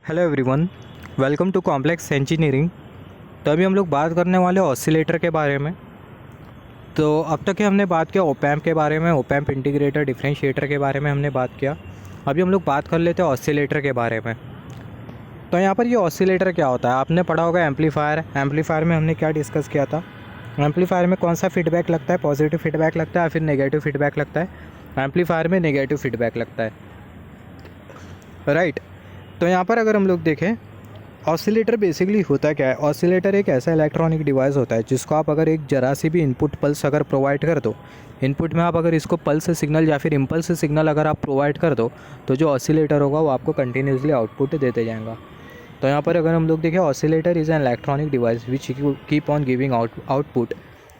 Hello everyone, welcome to complex engineering. तो अभी हम लोग बात करने वाले ऑसिलेटर के बारे में। तो अब तक हमने बात किया ओपैम्प के बारे में, ओपैम्प इंटीग्रेटर, डिफरेंशिएटर के बारे में हमने बात किया। अभी हम लोग बात कर लेते हैं ऑसिलेटर के बारे में। तो यहाँ पर ये ऑसिलेटर क्या होता है, आपने पढ़ा होगा एम्पलीफायर। एम्पलीफायर में हमने क्या डिस्कस किया था, एम्पलीफायर में कौन सा फीडबैक लगता है, पॉजिटिव फीडबैक लगता है या फिर नेगेटिव फीडबैक लगता है। एम्पलीफायर में नेगेटिव फीडबैक लगता है, राइट। तो यहाँ पर अगर हम लोग देखें ऑसिलेटर बेसिकली होता क्या है, ऑसिलेटर एक ऐसा इलेक्ट्रॉनिक डिवाइस होता है जिसको आप अगर एक जरा सी भी इनपुट पल्स अगर प्रोवाइड कर दो, इनपुट में आप अगर इसको पल्स सिग्नल या फिर इम्पल्स सिग्नल अगर आप प्रोवाइड कर दो तो जो ऑसिलेटर होगा वो आपको कंटिन्यूसली आउटपुट देते जाएगा। तो यहाँ पर अगर हम लोग देखें oscillator is an electronic device which keep on giving output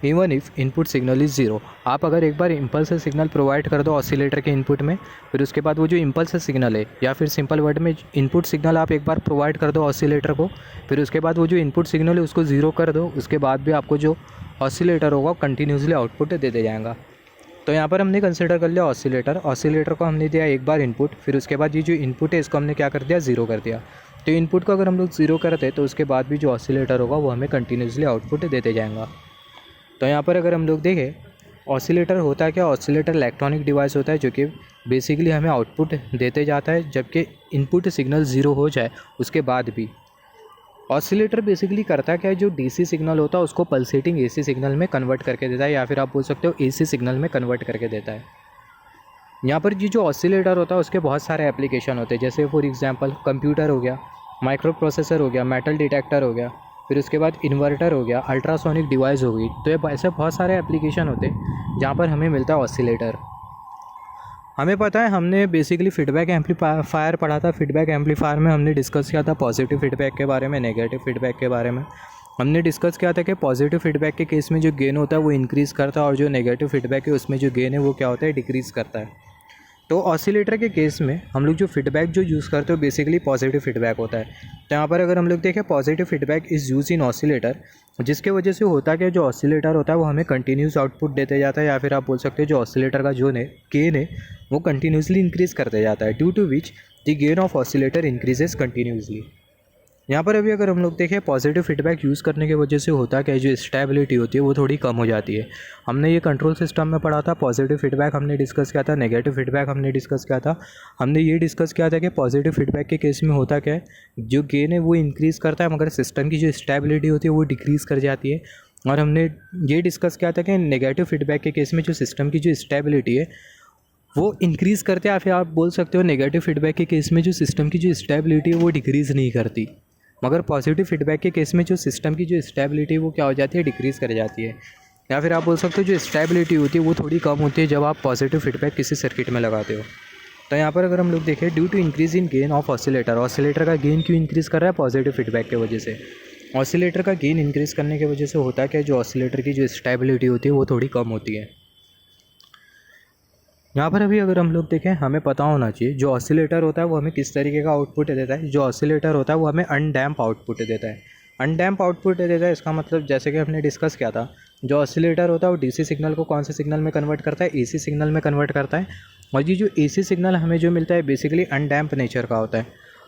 even if input signal is zero. आप अगर एक बार इम्पल्स सिग्नल प्रोवाइड कर दो ऑसिलेटर के इनपुट में, फिर उसके बाद वो जो इम्पल्स सिग्नल है या फिर सिंपल वर्ड में इनपुट सिग्नल आप एक बार प्रोवाइड कर दो ऑसिलेटर को, फिर उसके बाद वो जो इनपुट सिग्नल है उसको ज़ीरो कर दो, उसके बाद भी आपको जो ऑसिलेटर होगा कंटिन्यूसली आउटपुट देते जाएगा। तो यहाँ पर हमने कंसिडर कर लिया ऑसिलेटर। ऑसिलेटर को हमने दिया एक बार इनपुट, फिर उसके बाद ये जो इनपुट है इसको हमने क्या कर दिया, ज़ीरो कर दिया। तो इनपुट को अगर हम लोग ज़ीरो करते तो उसके बाद भी जो ऑसिलेटर होगा वो हमें कंटिन्यूसली आउटपुट देते जाएगा। तो यहाँ पर अगर हम लोग देखें ऑसिलेटर होता है क्या, ऑसिलेटर इलेक्ट्रॉनिक डिवाइस होता है जो कि बेसिकली हमें आउटपुट देते जाता है जबकि इनपुट सिग्नल ज़ीरो हो जाए उसके बाद भी। ऑसिलेटर बेसिकली करता क्या है, जो डीसी सिग्नल होता है उसको पल्सेटिंग एसी सिग्नल में कन्वर्ट करके देता है या फिर आप बोल सकते हो एसी सिग्नल में कन्वर्ट करके देता है। यहाँ पर ये जो ऑसिलेटर होता है उसके बहुत सारे एप्लीकेशन होते हैं, जैसे फॉर एग्जांपल कंप्यूटर हो गया, माइक्रो प्रोसेसर हो गया, मेटल डिटेक्टर हो गया, फिर उसके बाद इन्वर्टर हो गया, अल्ट्रासोनिक डिवाइस हो गई। तो ये ऐसे बहुत सारे एप्लीकेशन होते हैं जहाँ पर हमें मिलता है ऑसिलेटर। हमें पता है हमने बेसिकली फीडबैक एम्पलीफायर पढ़ा था। फीडबैक एम्पलीफायर में हमने डिस्कस किया था पॉजिटिव फीडबैक के बारे में, नेगेटिव फीडबैक के बारे में। हमने डिस्कस किया था कि पॉजिटिव फीडबैक के केस में जो गेन होता है वो इंक्रीज़ करता है और जो नेगेटिव फीडबैक है उसमें जो गेन है वो क्या होता है, डिक्रीज़ करता है। तो ऑसिलेटर के केस में हम लोग जो फीडबैक जो यूज़ करते हो बेसिकली पॉजिटिव फीडबैक होता है। तो यहाँ पर अगर हम लोग देखें positive feedback is use in oscillator, जिसके वजह से होता क्या, जो ऑसिलेटर होता है वो हमें कंटिन्यूस आउटपुट देते जाता है या फिर आप बोल सकते हो जो ऑसिलेटर का जो गेन है वो कंटिन्यूसली इंक्रीज़ करते जाता है, due to which the gain of oscillator increases continuously. यहाँ पर अभी अगर हम लोग देखें पॉजिटिव फीडबैक यूज़ करने की वजह से होता क्या है, जो स्टेबिलिटी होती है वो थोड़ी कम हो जाती है। हमने ये कंट्रोल सिस्टम में पढ़ा था, पॉजिटिव फीडबैक हमने डिस्कस किया था, नेगेटिव फीडबैक हमने डिस्कस किया था। हमने ये डिस्कस किया था कि पॉजिटिव फीडबैक के केस में होता क्या है, जो गेन है वो इंक्रीज़ करता है मगर सिस्टम की जो स्टेबिलिटी होती है वो डिक्रीज़ कर जाती है। और हमने ये डिस्कस किया था कि नेगेटिव फीडबैक के केस में जो सिस्टम की जो स्टेबिलिटी है वो इंक्रीज़ करते हैं या फिर आप बोल सकते हो नेगेटिव फीडबैक के केस में जो सिस्टम की जो स्टेबिलिटी है वो डिक्रीज़ नहीं करती, मगर पॉजिटिव फीडबैक के केस में जो सिस्टम की जो स्टेबिलिटी है वो क्या हो जाती है, डिक्रीज़ कर जाती है। या फिर आप बोल सकते हो जो स्टेबिलिटी होती है वो थोड़ी कम होती है जब आप पॉजिटिव फीडबैक किसी सर्किट में लगाते हो। तो यहाँ पर अगर हम लोग देखें due to increase in gain of oscillator, oscillator का गेन क्यों इंक्रीज़ कर रहा है, पॉजिटिव फीडबैक की वजह से। ऑसिलेटर का गेन इंक्रीज़ करने की वजह से होता क्या है, जो ऑसिलेटर की जो स्टेबिलिटी होती है वो थोड़ी कम होती है। यहाँ पर अभी अगर हम लोग देखें हमें पता होना चाहिए जो ऑसिलेटर होता है वो हमें किस तरीके का आउटपुट देता है। जो ऑसिलेटर होता है वो हमें अनडैम्प आउटपुट देता है। अनडैम्प आउटपुट देता है इसका मतलब जैसे कि हमने डिस्कस किया था, जो ऑसिलेटर होता है वो डीसी सिग्नल को कौन से सिग्नल में कन्वर्ट करता है, एसी सिग्नल में कन्वर्ट करता है। और ये जो एसी सिग्नल हमें जो मिलता है बेसिकली अनडैम्प नेचर का होता है।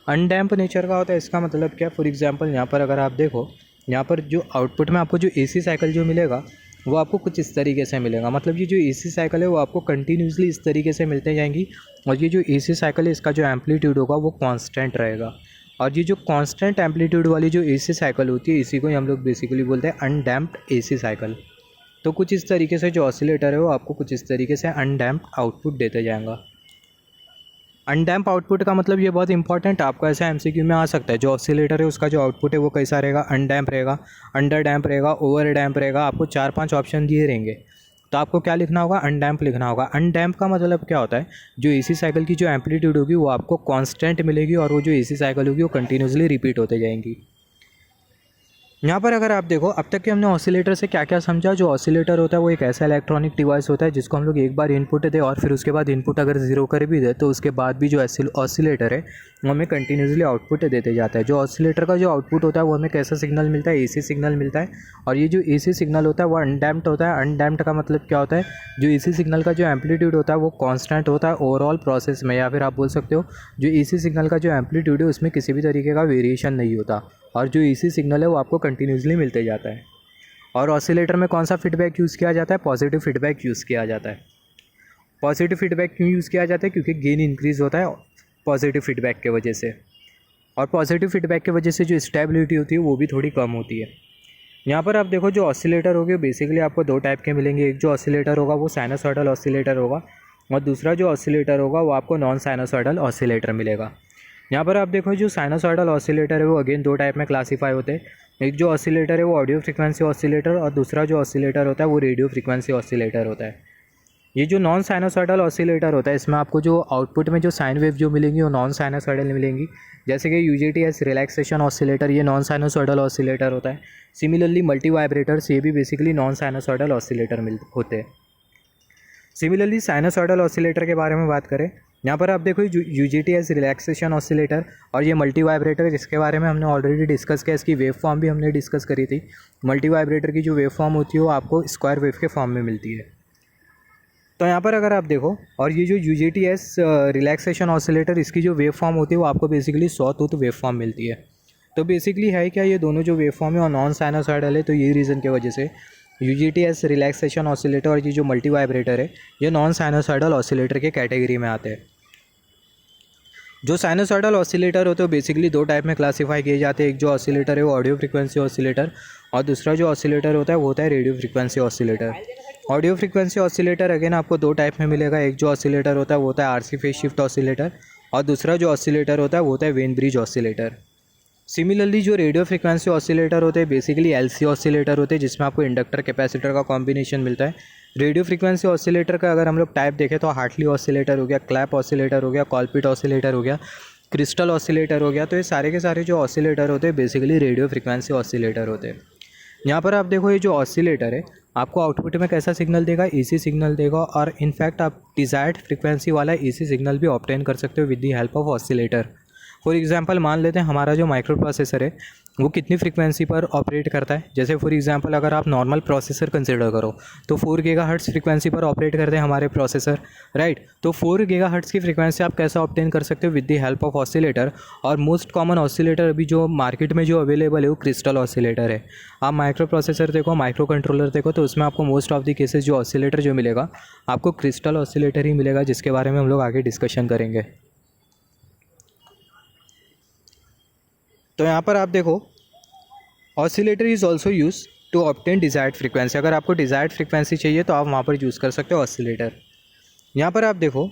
अनडैम्प नेचर का होता है इसका मतलब क्या, फॉर एग्जाम्पल यहाँ पर अगर आप देखो, यहाँ पर जो आउटपुट में आपको जो एसी साइकिल जो मिलेगा वो आपको कुछ इस तरीके से मिलेगा। मतलब ये जो एसी साइकिल है वो आपको कंटिन्यूसली इस तरीके से मिलते जाएंगी और ये जो एसी साइकिल है इसका जो एम्पलीट्यूड होगा वो कांस्टेंट रहेगा। और ये जो कांस्टेंट एम्पलीट्यूड वाली जो एसी साइकिल होती है इसी को हम लोग बेसिकली बोलते हैं अनडैम्प्ड एसी साइकिल। तो कुछ इस तरीके से जो ऑसिलेटर है वो आपको कुछ इस तरीके से अनडैम्प्ड आउटपुट देते जाएगा। अनडैम्प आउटपुट का मतलब ये बहुत इंपॉर्टेंट आपको ऐसा एमसीक्यू में आ सकता है, जो ऑसिलेटर है उसका जो आउटपुट है वो कैसा रहेगा, अनडैम्प रहेगा, अंडर डैम्प रहेगा, ओवर डैम्प रहेगा। आपको 4-5 ऑप्शन दिए रहेंगे तो आपको क्या लिखना होगा, अनडैम्प लिखना होगा। अनडैम्प का मतलब क्या होता है, जो एसी साइकिल की जो एम्पलीट्यूड होगी वो आपको कांस्टेंट मिलेगी और वो जो एसी साइकिल होगी वो कंटिन्यूसली रिपीट होते जाएंगी। यहाँ पर अगर आप देखो, अब तक कि हमने ऑसिलेटर से क्या क्या समझा। जो ऑसिलेटर होता है वो एक ऐसा इलेक्ट्रॉनिक डिवाइस होता है जिसको हम लोग एक बार इनपुट दे और फिर उसके बाद इनपुट अगर ज़ीरो कर भी दे तो उसके बाद भी जो ऑसिलेटर है वो हमें कंटिन्यूसली आउटपुट देते जाता है। जो ऑसिलेटर का जो आउटपुट होता है वो हमें कैसा सिग्नल मिलता है, एसी सिग्नल मिलता है। और ये जो एसी सिग्नल होता है वो अनडैम्प्ड होता है। अनडैम्प्ड का मतलब क्या होता है, जो एसी सिग्नल का जो एम्पलीट्यूड होता है वो कांस्टेंट होता है ओवरऑल प्रोसेस में, या फिर आप बोल सकते हो जो एसी सिग्नल का जो एम्पलीट्यूड है उसमें किसी भी तरीके का वेरिएशन नहीं होता, और जो एसी सिग्नल है वो आपको कंटिन्यूसली मिलते जाता है। और ऑसिलेटर में कौन सा फीडबैक यूज़ किया जाता है, पॉजिटिव फीडबैक यूज़ किया जाता है। पॉजिटिव फीडबैक क्यों यूज़ किया जाता है, क्योंकि गेन इंक्रीज़ होता है पॉजिटिव फीडबैक के वजह से, और पॉजिटिव फीडबैक की वजह से जो स्टेबिलिटी होती है वो भी थोड़ी कम होती है। यहाँ पर आप देखो, जो ऑसिलेटर होंगे बेसिकली आपको दो टाइप के मिलेंगे। एक जो ऑसिलेटर होगा वो साइनसॉइडल ऑसिलेटर होगा, और दूसरा जो ऑसिलेटर होगा वो आपको नॉन साइनसॉइडल ऑसिलेटर मिलेगा। यहाँ पर आप देखो, जो साइनसॉइडल ऑसिलेटर है वो अगेन दो टाइप में क्लासीफाई होते हैं। एक जो ऑसिलेटर है वो ऑडियो फ्रीक्वेंसी ऑसिलेटर, और दूसरा जो ऑसिलेटर होता है वो रेडियो फ्रीक्वेंसी ऑसिलेटर होता है। ये जो नॉन साइनसॉइडल ऑसिलेटर होता है इसमें आपको जो आउटपुट में जो साइन वेव जो मिलेंगी वो नॉन साइनसॉइडल मिलेंगी। जैसे कि UJTS रिलैक्सेशन ऑसिलेटर, ये नॉन साइनसॉइडल ऑसिलेटर होता है। सिमिलरली मल्टी वाइब्रेटर्स, ये भी बेसिकली नॉन साइनसॉइडल ऑसिलेटर होते हैं। सिमिलरली साइनसॉइडल ऑसिलेटर के बारे में बात करें, यहाँ पर आप देखो UJTS रिलैक्सेशन ऑसिलेटर और ये मल्टी वाइब्रेटर, जिसके बारे में हमने ऑलरेडी डिस्कस किया, इसकी वेव फॉर्म भी हमने डिस्कस करी थी। मल्टी वाइब्रेटर की जो वेव फॉर्म होती है वो आपको स्क्वायर वेव के फॉर्म में मिलती है। तो यहाँ पर अगर आप देखो, और ये जो UJTS रिलैक्सेशन ऑसिलेटर, इसकी जो वेव फॉर्म होती है वो आपको basically saw tooth wave form मिलती है। तो बेसिकली है क्या, ये दोनों जो वेव फॉर्म है और नॉन साइनसॉइडल है, तो ये रीज़न की वजह से UJTS रिलैक्सेशन ऑसिलेटर और ये जो मल्टी वाइब्रेटर है ये नॉन साइनसॉइडल ऑसिलेटर के कैटेगरी में आते हैं। जो साइनसॉइडल ऑसिलेटर होते हैं बेसिकली दो टाइप में क्लासीफाई किए जाते हैं। एक जो ऑसिलेटर है वो ऑडियो फ्रीक्वेंसी ऑसिलेटर, और दूसरा जो ऑसिलेटर होता है वो होता है radio frequency oscillator. Audio frequency oscillator again आपको दो टाइप में मिलेगा। एक जो ऑसिलेटर होता है वो होता है RC फेज शिफ्ट ऑसिलेटर, और दूसरा जो ऑसिलेटर होता है वो होता है वेन ब्रिज ऑसिलेटर। सिमिलरली जो रेडियो फ्रीक्वेंसी ऑसिलेटर होते हैं बेसिकली LC ऑसिलेटर होते हैं, जिसमें आपको इंडक्टर कैपेसिटर का कॉम्बिनेशन मिलता है। रेडियो फ्रीक्वेंसी ऑसिलेटर का अगर हम लोग टाइप देखें तो हार्टली ऑसिलेटर हो गया, क्लैप ऑसिलेटर हो गया, कॉलपिट ऑसिलेटर हो गया, क्रिस्टल ऑसिलेटर हो गया। तो ये सारे के सारे जो ऑसिलेटर होते हैं बेसिकली रेडियो फ्रीक्वेंसी ऑसिलेटर होते हैं। यहाँ पर आप देखो, ये जो ऑसिलेटर है आपको आउटपुट में कैसा सिग्नल देगा, AC सिग्नल देगा, और इनफैक्ट आप डिज़ायर्ड फ्रीक्वेंसी वाला AC सिग्नल भी ऑब्टेन कर सकते हो with the help of oscillator. For example मान लेते हैं हमारा जो माइक्रो प्रोसेसर है वो कितनी फ्रीक्वेंसी पर ऑपरेट करता है। जैसे फॉर एग्जांपल अगर आप नॉर्मल प्रोसेसर कंसिडर करो तो 4 गीगाहर्ट्ज़ फ्रीक्वेंसी पर ऑपरेट करते हैं हमारे प्रोसेसर, राइट। तो 4 गीगाहर्ट्ज़ की फ्रीक्वेंसी आप कैसे ऑब्टेन कर सकते हो, with the help of oscillator. और मोस्ट कॉमन ऑसिलेटर अभी जो मार्केट में जो अवेलेबल है वो क्रिस्टल ऑसिलेटर है। आप माइक्रो प्रोसेसर देखो, माइक्रो कंट्रोलर देखो, तो उसमें आपको मोस्ट ऑफ द केसेस जो ऑसिलेटर जो मिलेगा आपको क्रिस्टल ऑसिलेटर ही मिलेगा, जिसके बारे में हम लोग आगे डिस्कशन करेंगे। तो यहाँ पर आप देखो, oscillator is also use to obtain desired frequency. अगर आपको डिज़ायर्ड फ्रीक्वेंसी चाहिए तो आप वहाँ पर यूज़ कर सकते हो ऑसिलेटर। यहाँ पर आप देखो,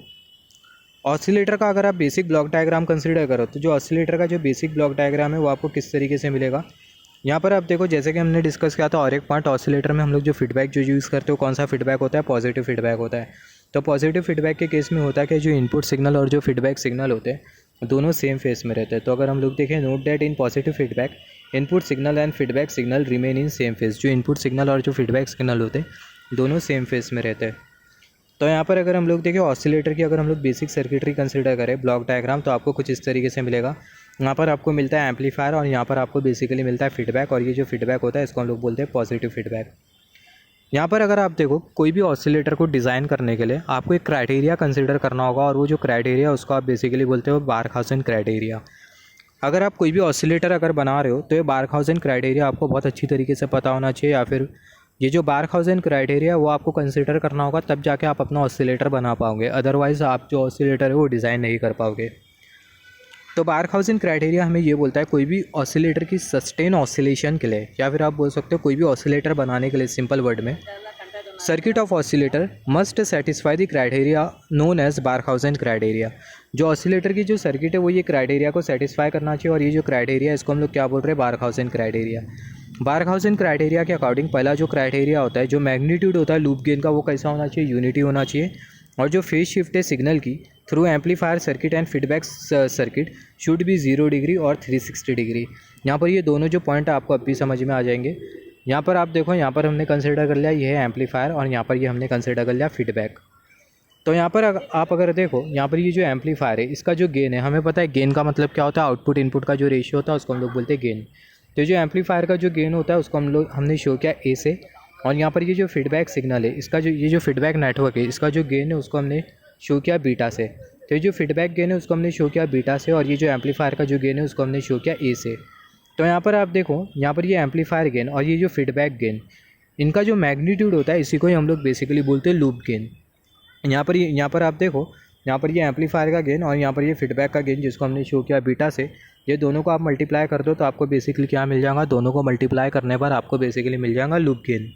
ऑसिलेटर का अगर आप बेसिक ब्लॉक डायग्राम कंसीडर करो तो जो ऑसिलेटर का जो बेसिक ब्लॉक डायग्राम है वो आपको किस तरीके से मिलेगा। यहाँ पर आप देखो, जैसे कि हमने डिस्कस किया था, और एक पार्ट ऑसिलेटर में हम लोग जो फीडबैक जो यूज़ करते हो कौन सा फीडबैक होता है, पॉजिटिव फीडबैक होता है। तो पॉजिटिव फीडबैक के केस में होता है कि जो इनपुट सिग्नल और जो फीडबैक सिग्नल होते हैं दोनों सेम फेस में रहते हैं। तो अगर हम लोग देखें, note that in positive feedback input signal and feedback signal remain in same face. जो इनपुट सिग्नल और जो फीडबैक सिग्नल होते हैं दोनों सेम फेस में रहते हैं। तो यहाँ पर अगर हम लोग देखें ऑसिलेटर की, अगर हम लोग बेसिक सर्किटरी कंसीडर करें ब्लॉक डायग्राम, तो आपको कुछ इस तरीके से मिलेगा। यहाँ पर आपको मिलता है एम्पलीफायर, और यहाँ पर आपको बेसिकली मिलता है फीडबैक, और ये जो फीडबैक होता है इसको हम लोग बोलते हैं पॉजिटिव फीडबैक। यहाँ पर अगर आप देखो, कोई भी ऑसिलेटर को डिज़ाइन करने के लिए आपको एक क्राइटेरिया कंसीडर करना होगा, और वो जो क्राइटेरिया उसको आप बेसिकली बोलते हो बारखाउसेन क्राइटेरिया। अगर आप कोई भी ऑसिलेटर अगर बना रहे हो तो ये बारखाउसेन क्राइटेरिया आपको बहुत अच्छी तरीके से पता होना चाहिए, या फिर ये जो बारखाउसेन क्राइटेरिया वो आपको कंसीडर करना होगा, तब जाके आप अपना ऑसिलेटर बना पाओगे। अदरवाइज़ आप जो ऑसिलेटर है वो डिज़ाइन नहीं कर पाओगे। तो बारखाउसेन क्राइटेरिया हमें ये बोलता है कोई भी ऑसिलेटर की सस्टेन ऑसिलेशन के लिए, या फिर आप बोल सकते हो कोई भी ऑसिलेटर बनाने के लिए, सिंपल वर्ड में, circuit of oscillator must satisfy the criteria known as Barkhausen criteria. जो ऑसिलेटर की जो सर्किट है वो ये क्राइटेरिया को सेटिस्फाई करना चाहिए, और ये जो क्राइटेरिया है इसको हम लोग क्या बोल रहे हैं, बारखाउसेन क्राइटेरिया। बारखाउसेन क्राइटेरिया के अकॉर्डिंग पहला जो क्राइटेरिया होता है, जो मैग्नीट्यूड होता है लूप गेन का, वो कैसा होना चाहिए, यूनिटी होना चाहिए। और जो फेज शिफ्ट है सिग्नल की through amplifier circuit and feedback circuit should be 0 degree और 360 डिग्री। यहाँ पर ये दोनों जो पॉइंट आपको अभी समझ में आ जाएंगे। यहाँ पर आप देखो, यहाँ पर हमने कंसिडर कर लिया ये है एम्पलीफायर और यहाँ पर ये हमने कंसिडर कर लिया फीडबैक। तो यहाँ पर आप अगर देखो, यहाँ पर ये जो एम्पलीफायर है इसका जो गेन है, हमें पता है गेन का मतलब क्या होता है, आउटपुट इनपुट का जो रेशियो होता है उसको हम लोग बोलते हैं गेन। तो जो एम्पलीफायर का जो गेन होता है उसको हमने शो किया ए से। और यहाँ पर ये जो फीडबैक सिग्नल है इसका ये जो फीडबैक नेटवर्क है इसका जो गेन है उसको हमने शो किया बीटा से। तो ये जो फीडबैक गेन है उसको हमने शो किया बीटा से और ये जो एम्पलीफायर का जो गेन है उसको हमने शो किया ए से। तो यहाँ पर आप देखो, यहाँ पर ये एम्पलीफायर गेन और ये जो फीडबैक गेन, इनका जो मैग्नीट्यूड होता है इसी को ही हम लोग बेसिकली बोलते हैं लूप गेन। यहाँ पर आप देखो, यहाँ पर ये एम्पलीफायर का गेन और यहाँ पर ये फीडबैक का गेन जिसको हमने शो किया बीटा से, ये दोनों को आप मल्टीप्लाई कर दो तो आपको बेसिकली क्या मिल जाएगा, दोनों को मल्टीप्लाई करने पर आपको बेसिकली मिल जाएगा लूप गेन।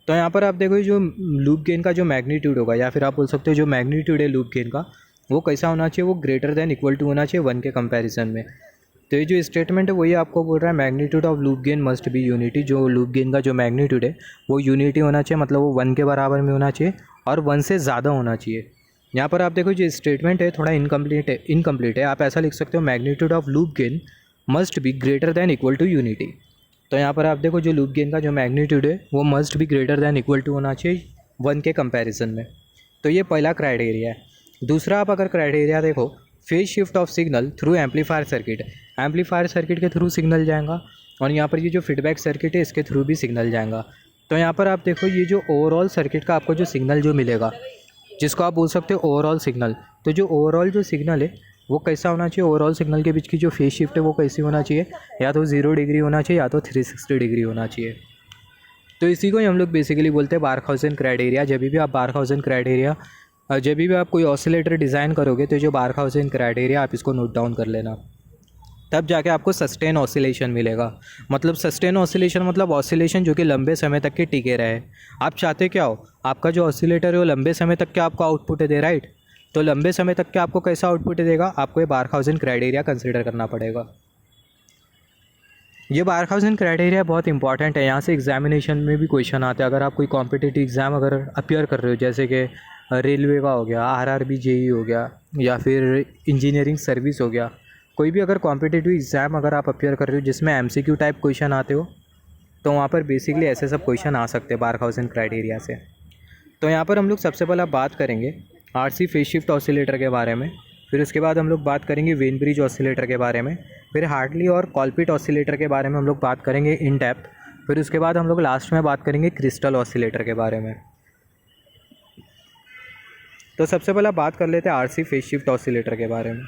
तो यहाँ पर आप देखो जो लूप गेन का जो मैग्नीट्यूड होगा या फिर आप बोल सकते हो जो मैग्नीट्यूड है लूप गेन का वो कैसा होना चाहिए, वो ग्रेटर देन इक्वल टू होना चाहिए 1 के कंपैरिजन में। तो ये जो स्टेटमेंट है वही आपको बोल रहा है magnitude of loop gain must B unity. जो लूप गेन का जो मैग्नीट्यूड है वो यूनिटी होना चाहिए, मतलब वो 1 के बराबर में होना चाहिए और 1 से ज़्यादा होना चाहिए। यहाँ पर आप देखो जो स्टेटमेंट है थोड़ा इनकम्प्लीट है। आप ऐसा लिख सकते हो magnitude of loop gain must be greater than equal to unity. तो यहाँ पर आप देखो जो लूप गेन का जो मैग्नीट्यूड है वो must be greater than equal to होना चाहिए 1 के कंपैरिजन में। तो ये पहला क्राइटेरिया है। दूसरा आप अगर क्राइटेरिया देखो, phase shift of signal through amplifier circuit. Amplifier circuit के थ्रू सिग्नल जाएगा और यहाँ पर ये जो फीडबैक सर्किट है इसके थ्रू भी सिग्नल जाएगा। तो यहाँ पर आप देखो ये जो ओवरऑल सर्किट का आपको जो सिग्नल जो मिलेगा जिसको आप बोल सकते हो ओवरऑल सिग्नल, तो जो ओवरऑल जो सिग्नल है वो कैसा होना चाहिए, ओवरऑल सिग्नल के बीच की जो फेज शिफ्ट है वो कैसी होना चाहिए, या तो 0 डिग्री होना चाहिए या तो 360 डिग्री होना चाहिए। तो इसी को ही हम लोग बेसिकली बोलते हैं बारखाउज़ेन क्राइटेरिया। जब भी आप बारखाउज़ेन क्राइटेरिया, जब भी आप कोई ऑसिलेटर डिज़ाइन करोगे तो जो बारखाउज़ेन क्राइटेरिया आप इसको नोट डाउन कर लेना, तब जाके आपको सस्टेन ऑसिलेशन मिलेगा। मतलब सस्टेन ऑसिलेशन मतलब ऑसिलेशन जो कि लंबे समय तक के टिके रहे। आप चाहते क्या हो, आपका जो ऑसिलेटर है वो लंबे समय तक क्या आपको आउटपुट दे, राइट। तो लंबे समय तक के आपको कैसा आउटपुट देगा, आपको ये बारखाउज़ेन क्राइटेरिया कंसीडर करना पड़ेगा। ये बारखाउज़ेन क्राइटेरिया बहुत इंपॉर्टेंट है, यहाँ से एग्जामिनेशन में भी क्वेश्चन आते हैं। अगर आप कोई कॉम्पिटिटिव एग्ज़ाम अगर अपियर कर रहे हो, जैसे कि रेलवे का हो गया, आरआरबी जेई हो गया या फिर इंजीनियरिंग सर्विस हो गया, कोई भी अगर कॉम्पिटिटिव एग्ज़ाम अगर आप अपियर कर रहे हो जिसमें एमसीक्यू टाइप क्वेश्चन आते हो, तो वहाँ पर बेसिकली ऐसे सब क्वेश्चन आ सकते हैं बारखाउज़ेन क्राइटेरिया से। तो यहाँ पर हम लोग सबसे पहले बात करेंगे आरसी फेज शिफ्ट ऑसिलेटर के बारे में, फिर उसके बाद हम लोग बात करेंगे वेन ब्रिज ऑसिलेटर के बारे में, फिर हार्टली और कॉलपिट ऑसिलेटर के बारे में हम लोग बात करेंगे इन डेप्थ, फिर उसके बाद हम लोग लास्ट में बात करेंगे क्रिस्टल ऑसिलेटर के बारे में। तो सबसे पहले बात कर लेते हैं आरसी फेज शिफ्ट ऑसिलेटर के बारे में।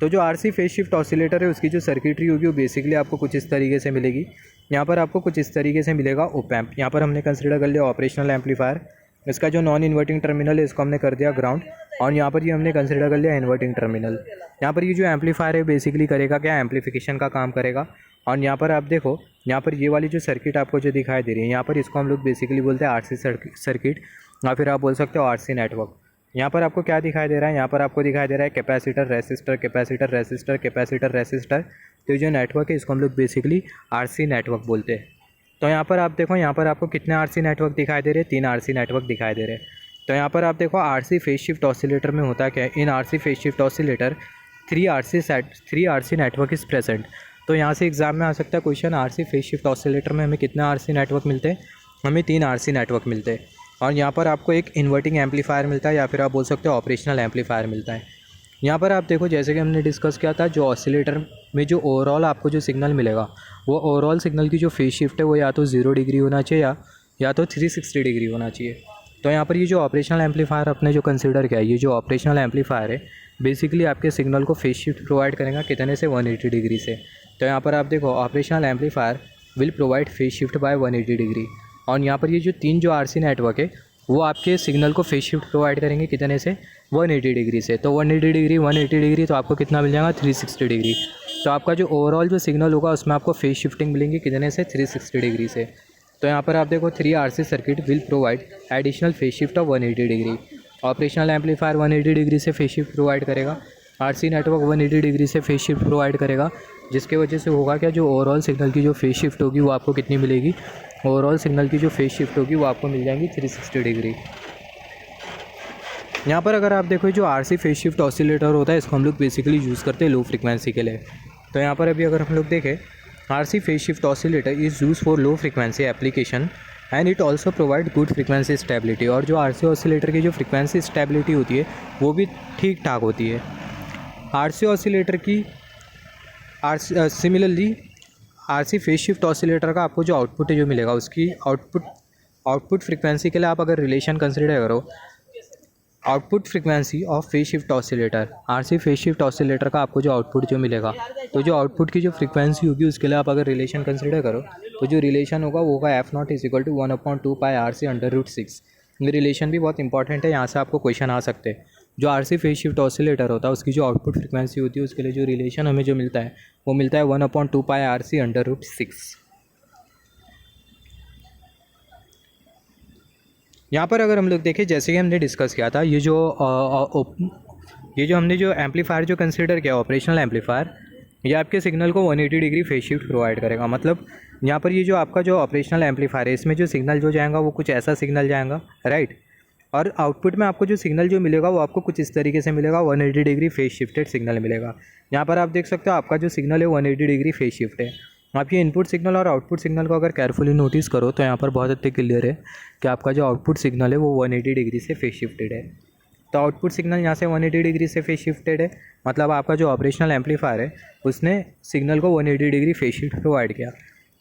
तो जो आरसी फेज शिफ्ट ऑसिलेटर है उसकी जो सर्किटरी होगी वो बेसिकली आपको कुछ इस तरीके से मिलेगी। यहाँ पर आपको कुछ इस तरीके से मिलेगा ओपैम्प। यहाँ पर हमने कंसिडर कर लिया ऑपरेशनल एम्पलीफायर, इसका जो नॉन इन्वर्टिंग टर्मिनल है इसको हमने कर दिया ग्राउंड, और यहाँ पर ये हमने कंसिडर कर लिया इन्वर्टिंग टर्मिनल। यहाँ पर ये जो एम्पलीफायर है बेसिकली करेगा क्या, एम्पलीफिकेशन का काम करेगा। और यहाँ पर आप देखो, यहाँ पर ये वाली जो सर्किट आपको जो दिखाई दे रही है, यहाँ पर इसको हम लोग बेसिकली बोलते हैं आरसी सर्किट या फिर आप बोल सकते हो आरसी नेटवर्क। यहाँ पर आपको क्या दिखाई दे रहा है, यहाँ पर आपको दिखाई दे रहा है capacitor resistor capacitor resistor capacitor resistor. तो ये जो नेटवर्क है इसको हम लोग बेसिकली आरसी नेटवर्क बोलते हैं। तो यहाँ पर आप देखो, यहाँ पर आपको कितने आरसी नेटवर्क दिखाई दे रहे हैं, 3 आरसी नेटवर्क दिखाई दे रहे हैं। तो यहाँ पर आप देखो आरसी फेज शिफ्ट ऑसिलेटर में होता क्या है, in RC phase shift oscillator 3 RC network is present. तो यहाँ से एग्जाम में आ सकता है question, RC phase shift oscillator में हमें कितने आरसी नेटवर्क मिलते हैं, हमें 3 आरसी नेटवर्क मिलते हैं। और यहाँ पर आपको एक इन्वर्टिंग एम्पलीफायर मिलता है या फिर आप बोल सकते हो ऑपरेशनल एम्पलीफायर मिलता है। यहाँ पर आप देखो जैसे कि हमने डिस्कस किया था, जो ऑसिलेटर में जो ओवरऑल आपको जो सिग्नल मिलेगा वो ओवरऑल सिग्नल की जो फेज शिफ्ट है वो या तो 0 डिग्री होना चाहिए या तो 360 डिग्री होना चाहिए। तो यहाँ पर ये जो ऑपरेशनल एम्पलीफायर अपने जो कंसिडर किया है, ये जो ऑपरेशनल एम्पलीफायर है बेसिकली आपके सिग्नल को फेज शिफ्ट प्रोवाइड करेगा कितने से, 180 डिग्री से। तो यहाँ पर आप देखो operational amplifier will provide phase shift by 180 degree. और यहाँ पर ये जो 3 जो आरसी नेटवर्क है वो आपके सिग्नल को फेज शिफ्ट प्रोवाइड करेंगे कितने से, 180 डिग्री से। तो 180 डिग्री तो आपको कितना मिल जाएगा, 360 डिग्री। तो आपका जो ओवरऑल जो सिग्नल होगा उसमें आपको फेज शिफ्टिंग मिलेंगी कितने से, 360 डिग्री से। तो यहाँ पर आप देखो 3 RC circuit will provide additional phase shift of 180 degree. Operational amplifier 180 degree से फेज शिफ्ट प्रोवाइड करेगा, आरसी नेटवर्क 180 डिग्री से फेज शिफ्ट प्रोवाइड करेगा, जिसके वजह से होगा क्या, जो ओवरऑल सिग्नल की जो फेज शिफ्ट होगी वो आपको कितनी मिलेगी, ओवरऑल सिग्नल की जो फेज शिफ्ट होगी वो आपको मिल जाएंगी 360 डिग्री। यहाँ पर अगर आप देखो जो RC फेज शिफ्ट ऑसिलेटर होता है इसको हम लोग बेसिकली यूज़ करते हैं लो फ्रिक्वेंसी के लिए। तो यहाँ पर अभी अगर हम लोग देखें RC phase shift oscillator is use for low frequency application and it also provide good frequency stability. और जो RC ऑसिलेटर की जो फ्रिक्वेंसी स्टेबिलिटी होती है वो भी ठीक ठाक होती है। RC ऑसिलेटर की similarly RC phase shift oscillator का आपको जो आउटपुट है जो मिलेगा उसकी आउटपुट फ्रिक्वेंसी के लिए आप अगर रिलेशन कंसिडर करो, output frequency of phase shift oscillator, RC phase shift oscillator का आपको जो आउटपुट जो मिलेगा, तो जो आउटपुट की जो फ्रिक्वेंसी होगी उसके लिए आप अगर रिलेशन कंसिडर करो तो जो रिलेशन होगा वो होगा F0 = 1/2 पाई RC/√6। ये रिलेशन भी बहुत इंपॉर्टेंट है, यहाँ से आपको क्वेश्चन आ सकते हैं। जो RC फेज शिफ्ट ऑसिलेटर होता है उसकी जो आउटपुट फ्रिक्वेंसी होती है उसके लिए जो रिलेशन हमें जो मिलता है वो मिलता है 1/2 पाई RC/√6। यहाँ पर अगर हम लोग देखें जैसे कि हमने डिस्कस किया था ये जो हमने जो एम्पलीफायर जो कंसिडर किया ऑपरेशनल एम्पलीफायर, ये आपके सिग्नल को 180 डिग्री फेज शिफ्ट प्रोवाइड करेगा। मतलब यहाँ पर ये जो आपका जो ऑपरेशनल एम्पलीफायर है इसमें जो सिग्नल जो जाएगा वो कुछ ऐसा सिग्नल जाएगा, राइट। और आउटपुट में आपको जो सिग्नल जो मिलेगा वो आपको कुछ इस तरीके से मिलेगा, 180 डिग्री फेज शिफ्टेड सिग्नल मिलेगा। यहाँ पर आप देख सकते हो आपका जो सिग्नल है 180 डिग्री फेज शिफ्ट है। आप ये इनपुट सिग्नल और आउटपुट सिग्नल को अगर केयरफुली नोटिस करो तो यहाँ पर बहुत हद तक क्लियर है कि आपका जो आउटपुट सिग्नल है वो 180 डिग्री से फेज शिफ्टेड है। तो आउटपुट सिग्नल यहाँ से 180 डिग्री से फेज शिफ्टेड है, मतलब आपका जो ऑपरेशनल एम्पलीफायर है उसने सिग्नल को 180 डिग्री फेज शिफ्ट प्रोवाइड किया।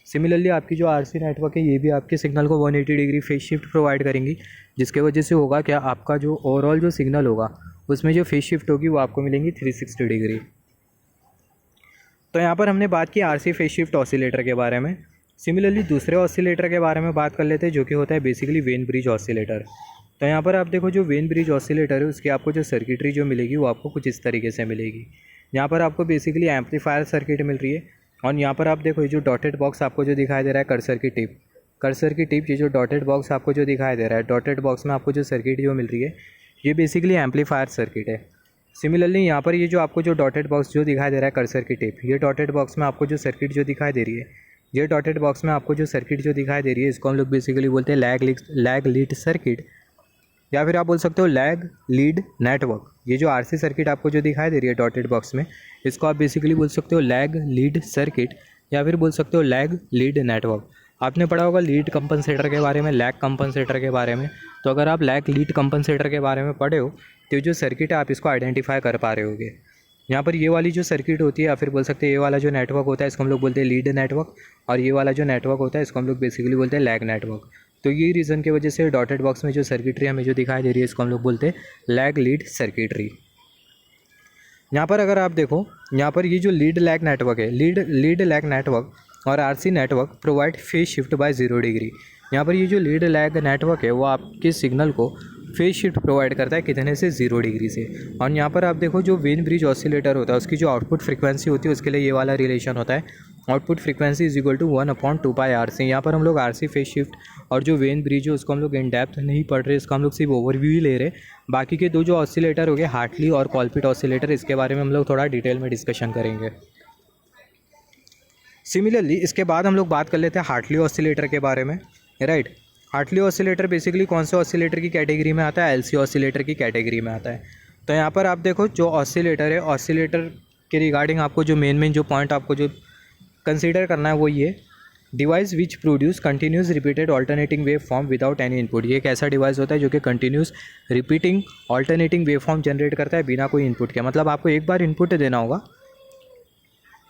सिमिलरली आपकी जो RC नेटवर्क है ये भी आपके सिग्नल को 180 डिग्री फेज शिफ्ट प्रोवाइड करेंगी, जिसके वजह से होगा क्या, आपका जो ओवरऑल जो सिग्नल होगा उसमें जो फेज शिफ्ट होगी वो आपको मिलेंगी 360 डिग्री। तो यहाँ पर हमने बात की RC फेज शिफ्ट ऑसिलेटर के बारे में। सिमिलरली दूसरे ऑसिलेटर के बारे में बात कर लेते हैं जो कि होता है बेसिकली वेन ब्रिज ऑसिलेटर। तो यहाँ पर आप देखो जो वेन ब्रिज ऑसिलेटर है उसकी आपको जो सर्किटरी जो मिलेगी वो आपको कुछ इस तरीके से मिलेगी। यहाँ पर आपको बेसिकली एम्पलीफायर सर्किट मिल रही है और यहाँ पर आप देखो ये जो डॉटेड बॉक्स आपको जो दिखाई दे रहा है कर्सर की टिप, ये जो डॉटेड बॉक्स आपको जो दिखाई दे रहा है, डॉटेड बॉक्स में आपको जो सर्किट जो मिल रही है ये बेसिकली एम्पलीफायर सर्किट है। सिमिलरली यहाँ पर ये जो आपको जो डॉटेड बॉक्स जो दिखाई दे रहा है कर्सर की टिप, ये डॉटेड बॉक्स में आपको जो सर्किट जो दिखाई दे रही है, ये डॉटेड बॉक्स में आपको जो सर्किट जो दिखाई दे रही है इसको हम लोग बेसिकली बोलते हैं लैग लीड सर्किट, या फिर आप बोल सकते हो लैग लीड नेटवर्क। ये जो RC सर्किट आपको जो दिखाई दे रही है डॉटेड बॉक्स में इसको आप बेसिकली बोल सकते हो लैग लीड सर्किट या फिर बोल सकते हो लैग लीड नेटवर्क। आपने पढ़ा होगा लीड कंपनसेटर के बारे में, लैग कंपनसेटर के बारे में। तो अगर आप लैग लीड कंपनसेटर के बारे में पढ़े हो तो जो सर्किट है आप इसको आइडेंटिफाई कर पा रहे होगे। यहाँ पर ये वाली जो सर्किट होती है या फिर बोल सकते हैं ये वाला जो नेटवर्क होता है इसको हम लोग बोलते हैं लीड नेटवर्क, और ये वाला जो नेटवर्क होता है इसको हम लोग बेसिकली बोलते हैं लैग नेटवर्क। तो ये रीज़न की वजह से डॉटेड बॉक्स में जो सर्किटरी हमें जो दिखाई दे रही है इसको हम लोग बोलते हैं लैग लीड सर्किटरी। यहाँ पर अगर आप देखो यहाँ पर ये जो लीड लैग नेटवर्क है, लीड लैग नेटवर्क और RC network provide phase shift by 0 degree. यहाँ पर ये जो लीड लैग नेटवर्क है वो आपके सिग्नल को फेज शिफ्ट प्रोवाइड करता है कितने से, 0 डिग्री से। और यहाँ पर आप देखो जो वेन ब्रिज ऑसिलेटर होता है उसकी जो आउटपुट फ्रिक्वेंसी होती है उसके लिए ये वाला रिलेशन होता है, आउटपुट फ्रिक्वेंसी = 1/2 पाई RC। यहाँ पर हम लोग RC फेज शिफ्ट और जो वेन ब्रिज है उसको हम लोग इन डेप्थ नहीं पढ़ रहे, इसका हम लोग सिर्फ ओवरव्यू ही ले रहे। बाकी के दो जो ऑसिलेटर हो गए हार्टली और कॉलपिट ऑसिलेटर, इसके बारे में हम लोग थोड़ा डिटेल में डिस्कशन करेंगे। सिमिलरली इसके बाद हम लोग बात कर लेते हैं हार्टली ऑसिलेटर के बारे में, राइट। हार्टली ऑसिलेटर बेसिकली कौन से ऑसिलेटर की कैटेगरी में आता है, LC ऑसिलेटर की कैटेगरी में आता है। तो यहाँ पर आप देखो जो ऑसिलेटर है, ऑसिलेटर के रिगार्डिंग आपको जो मेन जो पॉइंट आपको जो कंसीडर करना है वो ये, device which produce continuous repeated alternating wave form without any input. ये एक ऐसा डिवाइस होता है जो कि continuous repeating alternating wave form generate करता है बिना कोई इनपुट के। मतलब आपको एक बार इनपुट देना होगा,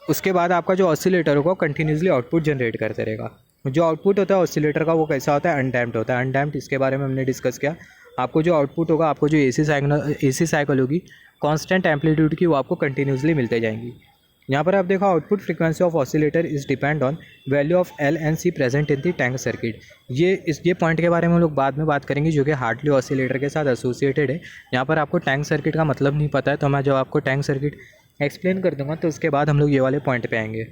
उसके बाद आपका जो ऑसिलेटर होगा कंटिन्यूसली आउटपुट जनरेट करते रहेगा। जो आउटपुट होता है ऑसिलेटर का वो कैसा होता है, अनडैम्प्ड होता है। अनडैम्प्ड इसके बारे में हमने डिस्कस किया। आपको जो आउटपुट होगा, आपको जो AC साइकिल होगी कांस्टेंट एम्पलीट्यूड की, वो आपको कंटिन्यूसली मिलते जाएंगी। यहाँ पर आप देखो output frequency of oscillator is depend on value of L and C present in the tank circuit. ये पॉइंट के बारे में हम लोग बाद में बात करेंगे जो कि हार्टली ऑसिलेटर के साथ एसोसिएटेड है। यहाँ पर आपको टैंक सर्किट का मतलब नहीं पता है तो मैं जब आपको टैंक सर्किट एक्सप्लेन कर दूंगा तो उसके बाद हम लोग ये वाले पॉइंट पे आएंगे।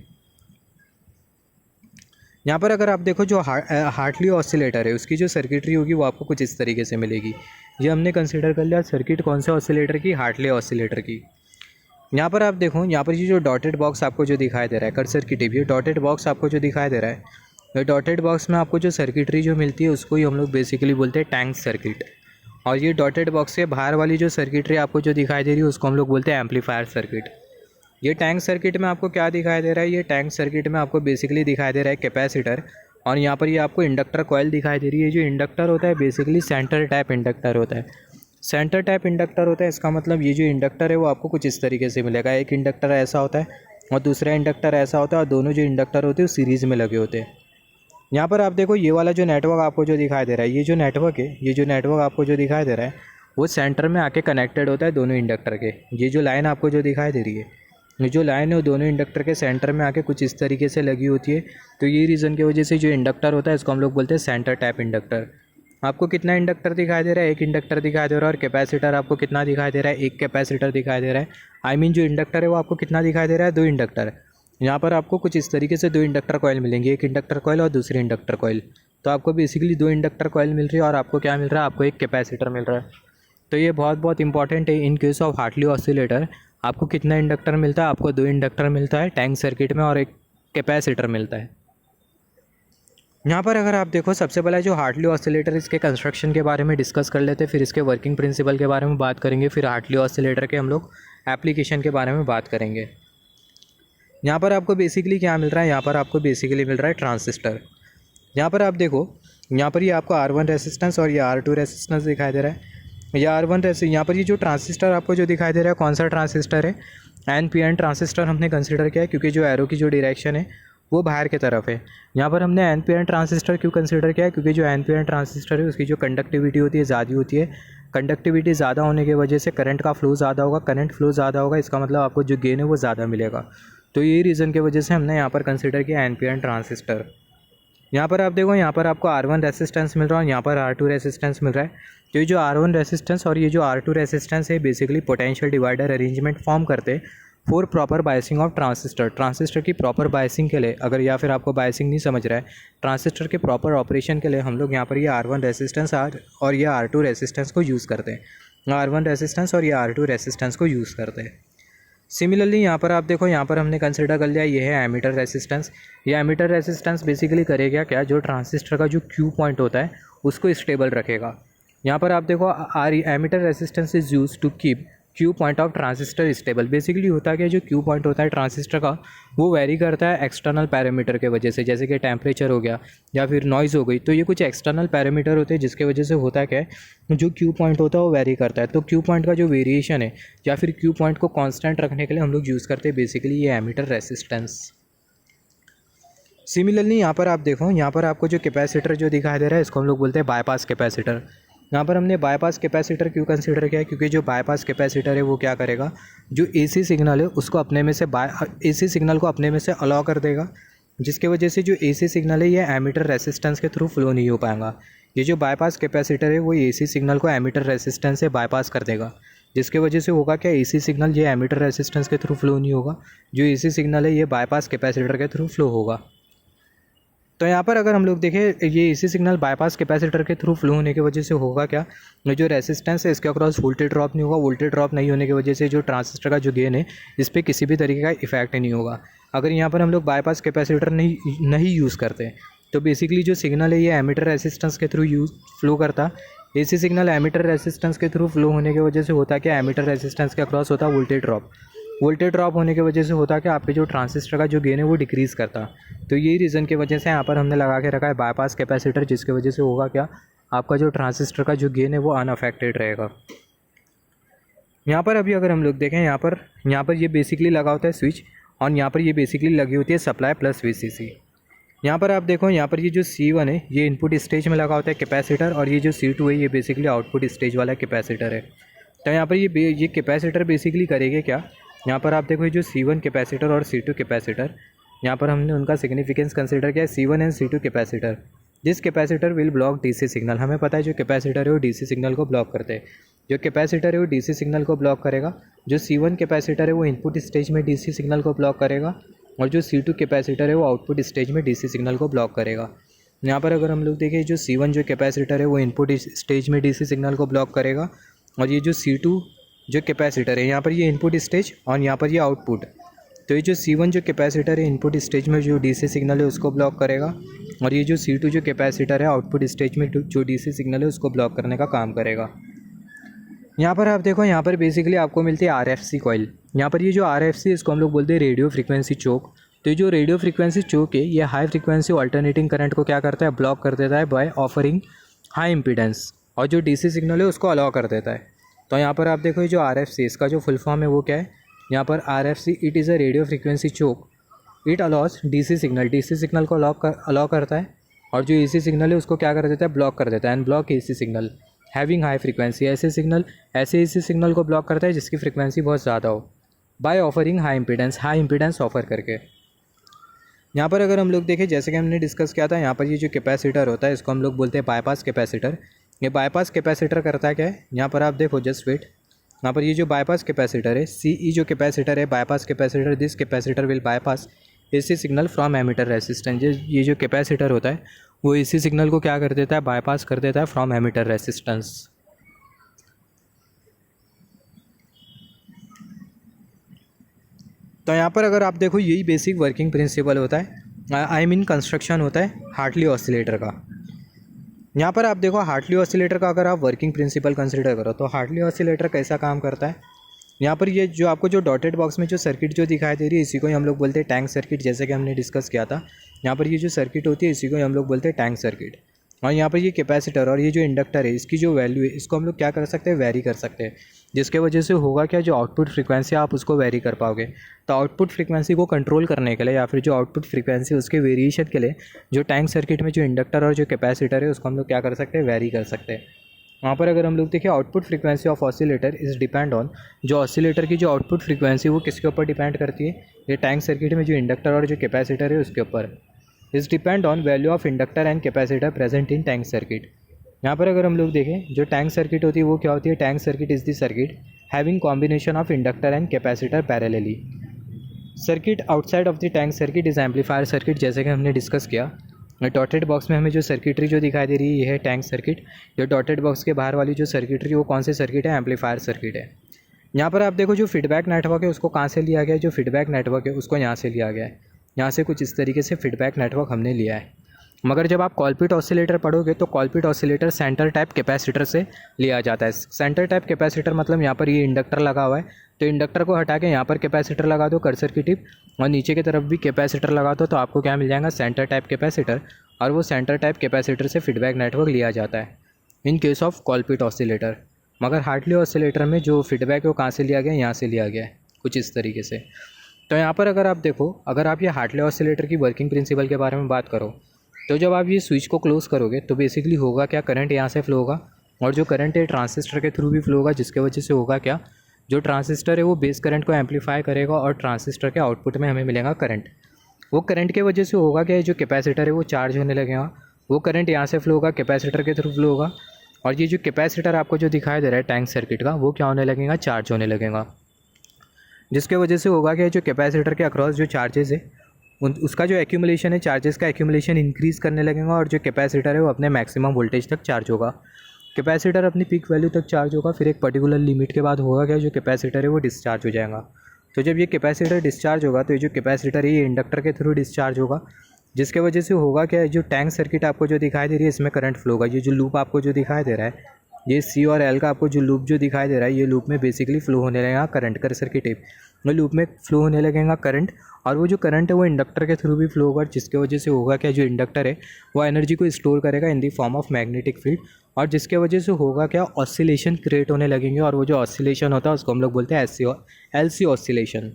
यहाँ पर अगर आप देखो जो हार्टली ऑसिलेटर है उसकी जो सर्किटरी होगी वो आपको कुछ इस तरीके से मिलेगी। ये हमने कंसिडर कर लिया सर्किट कौन से ऑसिलेटर की, हार्टली ऑसिलेटर की। यहाँ पर आप देखो, यहाँ पर ये जो डॉटेड बॉक्स आपको जो दिखाई दे रहा है कर्सर की टिप, ये डॉटेड बॉक्स आपको जो दिखाई दे रहा है, ये डॉटेड बॉक्स में आपको जो सर्किटरी जो मिलती है उसको ही हम लोग बेसिकली बोलते हैं टैंक सर्किट। और ये डॉटेड बॉक्स के बाहर वाली जो सर्किटरी आपको जो दिखाई दे रही है उसको हम लोग बोलते हैं एम्पलीफायर सर्किट। ये टैंक सर्किट में आपको क्या दिखाई दे रहा है, ये टैंक सर्किट में आपको बेसिकली दिखाई दे रहा है कैपेसिटर, और यहाँ पर ये आपको इंडक्टर कॉइल दिखाई दे रही है। जो इंडक्टर होता है बेसिकली सेंटर टाइप इंडक्टर होता है। सेंटर टाइप इंडक्टर होता है, इसका मतलब ये जो इंडक्टर है वो आपको कुछ इस तरीके से मिलेगा। एक इंडक्टर ऐसा होता है और दूसरा इंडक्टर ऐसा होता है, और दोनों जो इंडक्टर होते हैं वो सीरीज़ में लगे होते हैं। यहाँ पर आप देखो ये वाला जो नेटवर्क आपको जो दिखाई दे रहा है, ये जो नेटवर्क है, ये जो नेटवर्क आपको जो दिखाई दे रहा है वो सेंटर में आके कनेक्टेड होता है दोनों इंडक्टर के। ये जो लाइन आपको जो दिखाई दे रही है, ये जो लाइन है वो दोनों इंडक्टर के सेंटर में आके कुछ इस तरीके से लगी होती है। तो ये रीज़न की वजह से जो इंडक्टर होता है इसको हम लोग बोलते हैं सेंटर टाइप इंडक्टर। आपको कितना इंडक्टर दिखाई दे रहा है, एक इंडक्टर दिखाई दे रहा है, और कैपेसिटर आपको कितना दिखाई दे रहा है, एक कैपेसिटर दिखाई दे रहा है। आई मीन जो इंडक्टर है वो आपको कितना दिखाई दे रहा है, दो इंडक्टर। यहाँ पर आपको कुछ इस तरीके से दो इंडक्टर कॉइल मिलेंगे, एक इंडक्टर कॉइल और दूसरी इंडक्टर कॉइल। तो आपको बेसिकली दो इंडक्टर कॉइल मिल रही है और आपको क्या मिल रहा है, आपको एक कैपेसिटर मिल रहा है। तो ये बहुत बहुत इंपॉर्टेंट है in case of Hartley oscillator. आपको कितना इंडक्टर मिलता है, आपको दो इंडक्टर मिलता है टैंक सर्किट में और एक कैपेसिटर मिलता है। यहाँ पर अगर आप देखो सबसे पहले जो हार्टली ऑसिलेटर, इसके कंस्ट्रक्शन के बारे में डिस्कस कर लेते हैं, फिर इसके वर्किंग प्रिंसिपल के बारे में बात करेंगे, फिर हार्टली ऑसिलेटर के हम लोग एप्लीकेशन के बारे में बात करेंगे। यहाँ पर आपको बेसिकली क्या मिल रहा है, यहाँ पर आपको बेसिकली मिल रहा है ट्रांजिस्टर। यहाँ पर आप देखो, यहाँ पर ये आपको R1 रेसिस्टेंस और ये R2 रेसिस्टेंस दिखाई दे रहा है। ये R1 यहाँ पर ये जो ट्रांजिस्टर आपको जो दिखाई दे रहा है कौन सा ट्रांजिस्टर है, NPN ट्रांजिस्टर हमने कंसिडर किया है क्योंकि जो एरो की जो डायरेक्शन है वो बाहर की तरफ है। यहाँ पर हमने NPN ट्रांजिस्टर क्यों कंसिडर किया है, क्योंकि जो NPN ट्रांजिस्टर है उसकी जो कंडक्टिविटी होती है ज़्यादा होती है। कंडक्टिविटी ज़्यादा होने की वजह से करंट का फ्लो ज़्यादा होगा, करंट फ्लो ज़्यादा होगा, इसका मतलब आपको जो गेन है वो ज़्यादा मिलेगा। तो यही रीज़न की वजह से हमने यहाँ पर कंसिडर किया NPN ट्रांजिस्टर। यहाँ पर आप देखो, यहाँ पर आपको R1 रेसिस्टेंस मिल रहा है, यहाँ पर R2 रेसिस्टेंस मिल रहा है। तो ये जो R1 रेसिस्टेंस और ये जो R2 रेसिस्टेंस है basically potential divider arrangement form करते हैं for proper biasing of transistor. Transistor की प्रॉपर बायसिंग के लिए, अगर या फिर आपको बायसिंग नहीं समझ रहा है, ट्रांजिस्टर के प्रॉपर ऑपरेशन के लिए हम लोग यहाँ पर ये R1 रेसिस्टेंस और ये R2 रेसिस्टेंस को यूज़ करते हैं। R1 रेसिस्टेंस और ये R2 रेसिस्टेंस को यूज़ करते हैं। सिमिलरली यहाँ पर आप देखो, यहाँ पर हमने कंसिडर कर लिया ये है एमीटर रेसिस्टेंस। ये एमीटर रेसिस्टेंस बेसिकली करेगा क्या, जो ट्रांजिस्टर का जो क्यू पॉइंट होता है उसको स्टेबल रखेगा। यहाँ पर आप देखो emitter resistance is use to keep Q point of transistor stable. Basically होता है कि जो क्यू पॉइंट होता है ट्रांजिस्टर का वो वेरी करता है एक्सटर्नल पैरामीटर के वजह से, जैसे कि टेम्परेचर हो गया या फिर नॉइज़ हो गई। तो ये कुछ एक्सटर्नल पैरामीटर होते हैं जिसके वजह से होता है क्या है, जो क्यू पॉइंट होता है वो वेरी करता है। तो क्यू पॉइंट का जो वेरिएशन है या फिर क्यू पॉइंट को कांस्टेंट रखने के लिए हम लोग यूज़ करते हैं बेसिकली ये एमीटर रेसिस्टेंस। सिमिलरली यहाँ पर आप देखो, यहाँ पर आपको जो कैपेसिटर जो दिखाई दे रहा है इसको हम लोग बोलते हैं बाईपास कैपेसिटर। यहाँ पर हमने बाईपास कैपेसिटर क्यों कंसीडर किया है, क्योंकि जो बाईपास कैपेसिटर है वो क्या करेगा, जो एसी सिग्नल है उसको अपने में से एसी सिग्नल को अपने में से अलाउ कर देगा, जिसके वजह से जो एसी सिग्नल है ये एमीटर रेसिस्टेंस के थ्रू फ्लो नहीं हो पाएगा। ये जो बाईपास कैपेसिटर है वो एसी सिग्नल को एमीटर रेसिस्टेंस से बाईपास कर देगा, जिसके वजह से होगा क्या, एसी सिग्नल ये एमीटर रेसिस्टेंस के थ्रू फ्लो नहीं होगा, जो एसी सिग्नल है ये बाईपास कैपेसिटर के थ्रू फ्लो होगा। तो यहाँ पर अगर हम लोग देखें, ये एसी सिग्नल बाईपास कैपेसिटर के थ्रू फ्लो होने की वजह से होगा क्या, जो रेसिस्टेंस है इसके अक्रॉस वोल्टेज ड्रॉप नहीं होगा। वोल्टेज ड्रॉप नहीं होने की वजह से जो ट्रांजिस्टर का जो गेन है इस पर किसी भी तरीके का इफेक्ट नहीं होगा। अगर यहाँ पर हम लोग बाईपास कैपेसिटर नहीं यूज़ करते तो बेसिकली जो सिग्नल है ये एमीटर रेसिस्टेंस के थ्रू फ्लो करता। एसी सिग्नल एमीटर रेसिस्टेंस के थ्रू फ्लो होने की वजह से होता क्या, एमीटर रेसिस्टेंस के अक्रॉस होता वोल्टेज ड्रॉप। वोल्टेज ड्रॉप होने की वजह से होता कि आपके जो ट्रांजिस्टर का जो गेन है वो डिक्रीज़ करता। तो यही रीज़न की वजह से यहाँ पर हमने लगा के रखा है बाईपास कैपेसिटर, जिसकी वजह से होगा क्या, आपका जो ट्रांजिस्टर का जो गेन है वो अनअफेक्टेड रहेगा। यहाँ पर अभी अगर हम लोग देखें, यहाँ पर ये बेसिकली लगा होता है स्विच, और यहाँ पर ये बेसिकली लगी होती है सप्लाई प्लस VCC। यहाँ पर आप देखो, यहाँ पर ये जो C1 है ये इनपुट स्टेज में लगा होता है कैपेसिटर, और ये जो C2 है ये बेसिकली आउटपुट स्टेज वाला कैपेसिटर है। तो यहाँ पर ये कैपेसिटर बेसिकली करेंगे क्या, यहाँ पर आप देखो ये जो C1 कैपेसिटर और C2 कैपेसिटर, यहाँ पर हमने उनका सिग्निफिकेंस कंसीडर किया है, C1 and C2 capacitor. This capacitor will block DC signal. हमें पता है जो कैपेसिटर है वो DC सिग्नल को ब्लॉक करते हैं। जो कैपेसिटर है वो DC सिग्नल को ब्लॉक करेगा। जो C1 कैपेसिटर है वो इनपुट स्टेज में DC सिग्नल को ब्लॉक करेगा, और जो C2 कैपेसिटर है वो आउटपुट स्टेज में DC सिग्नल को ब्लॉक करेगा। यहाँ पर अगर हम लोग देखें, जो C1 जो कैपेसिटर है वो इनपुट स्टेज में DC सिग्नल को ब्लॉक करेगा, और ये जो C2 जो कैपेसिटर है यहाँ पर ये इनपुट स्टेज और यहाँ पर ये आउटपुट। तो ये जो C1 जो कैपेसिटर है इनपुट स्टेज में जो DC सिग्नल है उसको ब्लॉक करेगा, और ये जो C2 जो कैपेसिटर है आउटपुट स्टेज में जो DC सिग्नल है उसको ब्लॉक करने का काम करेगा। यहाँ पर आप देखो, यहाँ पर बेसिकली आपको मिलती है RFC कॉइल। यहाँ पर ये जो RFC इसको हम लोग बोलते हैं रेडियो फ्रीक्वेंसी चोक। तो ये जो रेडियो फ्रीक्वेंसी चोक है ये हाई फ्रीक्वेंसी अल्टरनेटिंग करंट को क्या करता है, ब्लॉक कर देता है बाय ऑफरिंग हाई इम्पीडेंस, और जो DC सिग्नल है उसको अलाउ कर देता है। तो यहाँ पर आप देखो ये जो RFC इसका जो फुल फॉर्म है वो क्या है, यहाँ पर RFC it is a radio frequency choke, it allows DC signal को अलाउ करता है, और जो AC सिग्नल है उसको क्या कर देता है, ब्लॉक कर देता है। And block AC signal having high frequency, ऐसे AC सिग्नल को ब्लॉक करता है जिसकी फ्रीक्वेंसी बहुत ज़्यादा हो, by offering high impedance offer करके। यहाँ पर अगर हम लोग देखें, जैसे कि हमने डिस्कस किया था, यहाँ पर ये जो कैपेसिटर होता है इसको हम लोग बोलते हैं बाईपास कैपेसिटर। ये बाईपास कैपेसिटर करता है क्या है, यहाँ पर आप देखो, जस्ट वेट। यहाँ पर ये जो बाईपास कैपेसिटर है, CE जो कैपेसिटर है, bypass capacitor, this capacitor will bypass AC signal from emitter resistance. ये जो कैपेसिटर होता है वो AC सिग्नल को क्या कर देता है, बाईपास कर देता है फ्रॉम एमिटर रेसिस्टेंस। तो यहाँ पर अगर आप देखो, यही बेसिक वर्किंग प्रिंसिपल होता है, आई मीन कंस्ट्रक्शन होता है हार्टली ऑसिलेटर का। यहाँ पर आप देखो, हार्टली ऑसिलेटर का अगर आप वर्किंग प्रिंसिपल कंसिडर करो तो हार्टली ऑसिलेटर कैसा काम करता है। यहाँ पर ये जो आपको जो डॉटेड बॉक्स में जो सर्किट जो दिखाई दे रही है इसी को ही हम लोग बोलते हैं टैंक सर्किट, जैसे कि हमने डिस्कस किया था। यहाँ पर ये जो सर्किट होती है इसी को ही हम लोग बोलते हैं टैंक सर्किट। और यहाँ पर ये कैपेसिटर और ये जो इंडक्टर है इसकी जो वैल्यू है इसको हम लोग क्या कर सकते हैं, वेरी कर सकते हैं, जिसके वजह से होगा क्या, जो आउटपुट फ्रीक्वेंसी आप उसको वेरी कर पाओगे। तो आउटपुट फ्रीक्वेंसी को कंट्रोल करने के लिए या फिर जो आउटपुट फ्रीक्वेंसी उसके वेरिएशन के लिए जो टैंक सर्किट में जो इंडक्टर और जो कैपेसिटर है उसको हम लोग क्या कर सकते हैं, वेरी कर सकते हैं। वहाँ पर अगर हम लोग देखें, output frequency of oscillator is depend on, जो ऑसिलेटर की जो आउटपुट फ्रीक्वेंसी वो किसके ऊपर डिपेंड करती है, ये टैंक सर्किट में जो इंडक्टर और जो कैपेसिटर है उसके ऊपर। Is depend on value of inductor and capacitor present in tank circuit. यहाँ पर अगर हम लोग देखें, जो टैंक सर्किट होती है वो क्या होती है, tank circuit is the circuit having combination of inductor and capacitor parallelly. Circuit outside of the tank circuit is amplifier circuit, जैसे कि हमने डिस्कस किया। डॉटेड बॉक्स में हमें जो सर्किटरी जो दिखाई दे रही है ये है टैंक सर्किट। जो डॉटेड बॉक्स के बाहर वाली जो सर्किटरी वो कौन से सर्किट है, एम्पलीफायर सर्किट है। यहाँ पर आप देखो, जो फीडबैक नेटवर्क है उसको कहाँ से लिया गया है, जो फीडबैक नेटवर्क है उसको यहाँ से लिया गया है। यहाँ से कुछ इस तरीके से फीडबैक नेटवर्क हमने लिया है। मगर जब आप कॉलपिट ऑसिलेटर पढ़ोगे तो Colpitts oscillator centre type capacitor से लिया जाता है। सेंटर टाइप कैपेसिटर मतलब यहाँ पर ये इंडक्टर लगा हुआ है, तो इंडक्टर को हटा के यहाँ पर कैपेसिटर लगा दो कर्सर की टिप, और नीचे की तरफ भी कैपेसिटर लगा दो, तो आपको क्या मिल जाएगा, सेंटर टाइप कैपेसिटर। और वो सेंटर टाइप कैपेसिटर से फीडबैक नेटवर्क लिया जाता है इन केस ऑफ कॉलपिट ऑसिलेटर। मगर हार्टली ऑसिलेटर में जो फीडबैक है वो कहाँ से लिया गया, यहाँ से लिया गया है कुछ इस तरीके से। तो यहाँ पर अगर आप देखो, अगर आप ये हार्टली ऑसिलेटर की वर्किंग प्रिंसिपल के बारे में बात करो, तो जब आप ये स्विच को क्लोज़ करोगे तो बेसिकली होगा क्या, करंट यहाँ से फ्लो होगा, और जो करंट है ट्रांजिस्टर के थ्रू भी फ्लो होगा, जिसके वजह से होगा क्या, जो ट्रांजिस्टर है वो बेस करंट को एम्पलीफाई करेगा और ट्रांजिस्टर के आउटपुट में हमें मिलेगा करंट। वो करंट के वजह से होगा क्या, जो कैपेसिटर है वो चार्ज होने लगेगा, वो करंट यहाँ से फ्लो होगा, कैपेसिटर के थ्रू फ्लो होगा, और ये जो कैपेसिटर आपको जो दिखाई दे रहा है टैंक सर्किट का, वो क्या होने लगेगा, चार्ज होने लगेगा, जिसके वजह से होगा कि जो कैपेसिटर के अक्रॉस जो चार्जेस है उसका जो एक्यूमुलेशन है, चार्जेस का एक्यूमुलेशन इंक्रीज़ करने लगेगा, और जो कैपेसिटर है वो अपने मैक्सिमम वोल्टेज तक चार्ज होगा। कैपेसिटर अपनी पीक वैल्यू तक चार्ज होगा, फिर एक पर्टिकुलर लिमिट के बाद होगा क्या, जो कैपेसिटर है वो डिस्चार्ज हो जाएगा। तो जब ये कैपेसिटर डिस्चार्ज होगा तो ये जो कैपेसिटर है ये इंडक्टर के थ्रू डिस्चार्ज होगा, जिसके वजह से होगा क्या, जो टैंक सर्किट आपको जो दिखाई दे रही है इसमें करंट फ्लो होगा। ये जो लूप आपको जो दिखाई दे रहा है, ये C और L का आपको जो लूप जो दिखाई दे रहा है, ये लूप में बेसिकली फ्लो होने लगेगा करंट, कर्सर की टिप में लूप में फ्लो होने लगेगा करंट, और वो जो करंट है वो इंडक्टर के थ्रू भी फ्लो होगा, जिसके वजह से होगा क्या, जो इंडक्टर है वो एनर्जी को स्टोर करेगा in the form of magnetic field, और जिसके वजह से होगा क्या, ऑसिलेशन क्रिएट होने लगेंगे, और वो जो ऑसिलेशन होता है उसको हम लोग बोलते हैं LC ऑसिलेशन।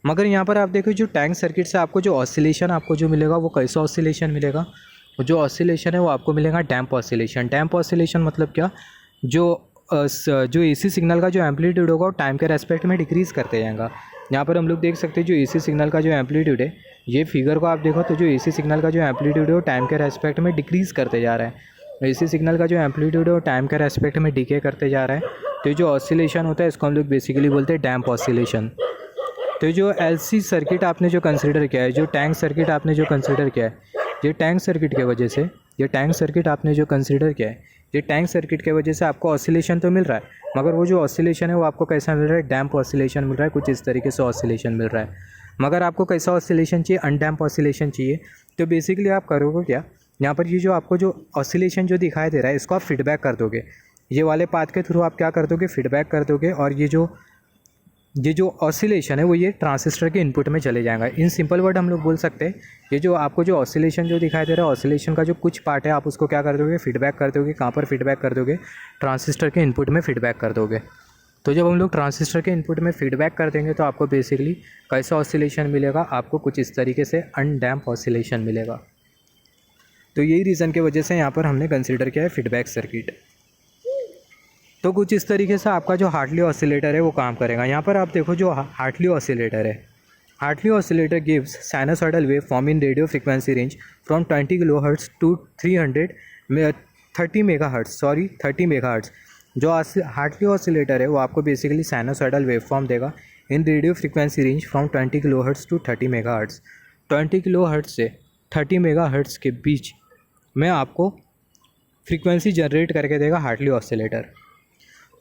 मगर यहाँ पर आप देखो, जो टैंक सर्किट से आपको जो ऑसिलेशन आपको जो मिलेगा वो कैसा ऑसिलेशन मिलेगा, जो ऑसिलेशन है वो आपको मिलेगा डैम्प ऑसिलेशन। डैम्प ऑसिलेशन मतलब क्या, जो AC सिग्नल का जो एम्पलीट्यूड होगा वो टाइम के रेस्पेक्ट में डिक्रीज़ करते जाएगा। यहाँ पर हम लोग देख सकते हैं जो AC सिग्नल का जो एम्पलीट्यूड है, ये फिगर को आप देखो तो जो AC सिग्नल का जो एम्पलीट्यूड है वो टाइम के रेस्पेक्ट में डिक्रीज़ करते जा रहा है। AC सिग्नल का जो एम्पलीट्यूड है वो टाइम के रेस्पेक्ट में डिके करते जा रहा है। तो ये जो ऑसिलेशन होता है इसको हम लोग बेसिकली बोलते हैं डैम्प ऑसिलेशन। तो जो LC सर्किट आपने जो कंसिडर किया है, जो टैंक सर्किट आपने जो कंसिडर किया है, ये टैंक सर्किट के वजह से, ये टैंक सर्किट आपने जो कंसिडर किया है, ये टैंक सर्किट के वजह से आपको ऑसिलेशन तो मिल रहा है, मगर वो जो ऑसिलेशन है वो आपको कैसा मिल रहा है, डैम्प ऑसिलेशन मिल रहा है, कुछ इस तरीके से ऑसिलेशन मिल रहा है। मगर आपको कैसा ऑसिलेशन चाहिए, अनडैम्प ऑसिलेशन चाहिए। तो बेसिकली आप करोगे क्या, यहाँ पर ये जो आपको जो ऑसिलेशन जो दिखाई दे रहा है इसको आप फीडबैक कर दोगे। ये वाले पाथ के थ्रू आप क्या कर दोगे, फीडबैक कर दोगे, और ये जो ऑसिलेशन है वो ये ट्रांजिस्टर के इनपुट में चले जाएगा। इन सिंपल वर्ड हम लोग बोल सकते हैं, ये जो आपको जो ऑसिलेशन जो दिखाई दे रहा है, ऑसिलेशन का जो कुछ पार्ट है आप उसको क्या कर दोगे, फीडबैक कर दोगे। कहाँ पर फीडबैक कर दोगे, ट्रांजिस्टर के इनपुट में फीडबैक कर दोगे। तो जब हम लोग ट्रांजिस्टर के इनपुट में फीडबैक कर देंगे तो आपको बेसिकली कैसा ऑसिलेशन मिलेगा, आपको कुछ इस तरीके से अनडैम्प ऑसिलेशन मिलेगा। तो यही रीज़न की वजह से यहाँ पर हमने कंसिडर किया है फीडबैक सर्किट। तो कुछ इस तरीके से आपका जो हार्टली ऑसिलेटर है वो काम करेगा। यहाँ पर आप देखो जो हार्टली ऑसिलेटर है, Hartley oscillator gives sinusoidal wave form in radio frequency range from 20 kilohertz to 30 megahertz. जो हार्टली ऑसिलेटर है वो आपको बेसिकली साइनसॉइडल वेव फॉर्म देगा in radio frequency range from 20 kilohertz to 30 megahertz. 20 kilohertz से 30 megahertz के बीच में आपको फ्रीक्वेंसी जनरेट करके देगा हार्टली ऑसिलेटर।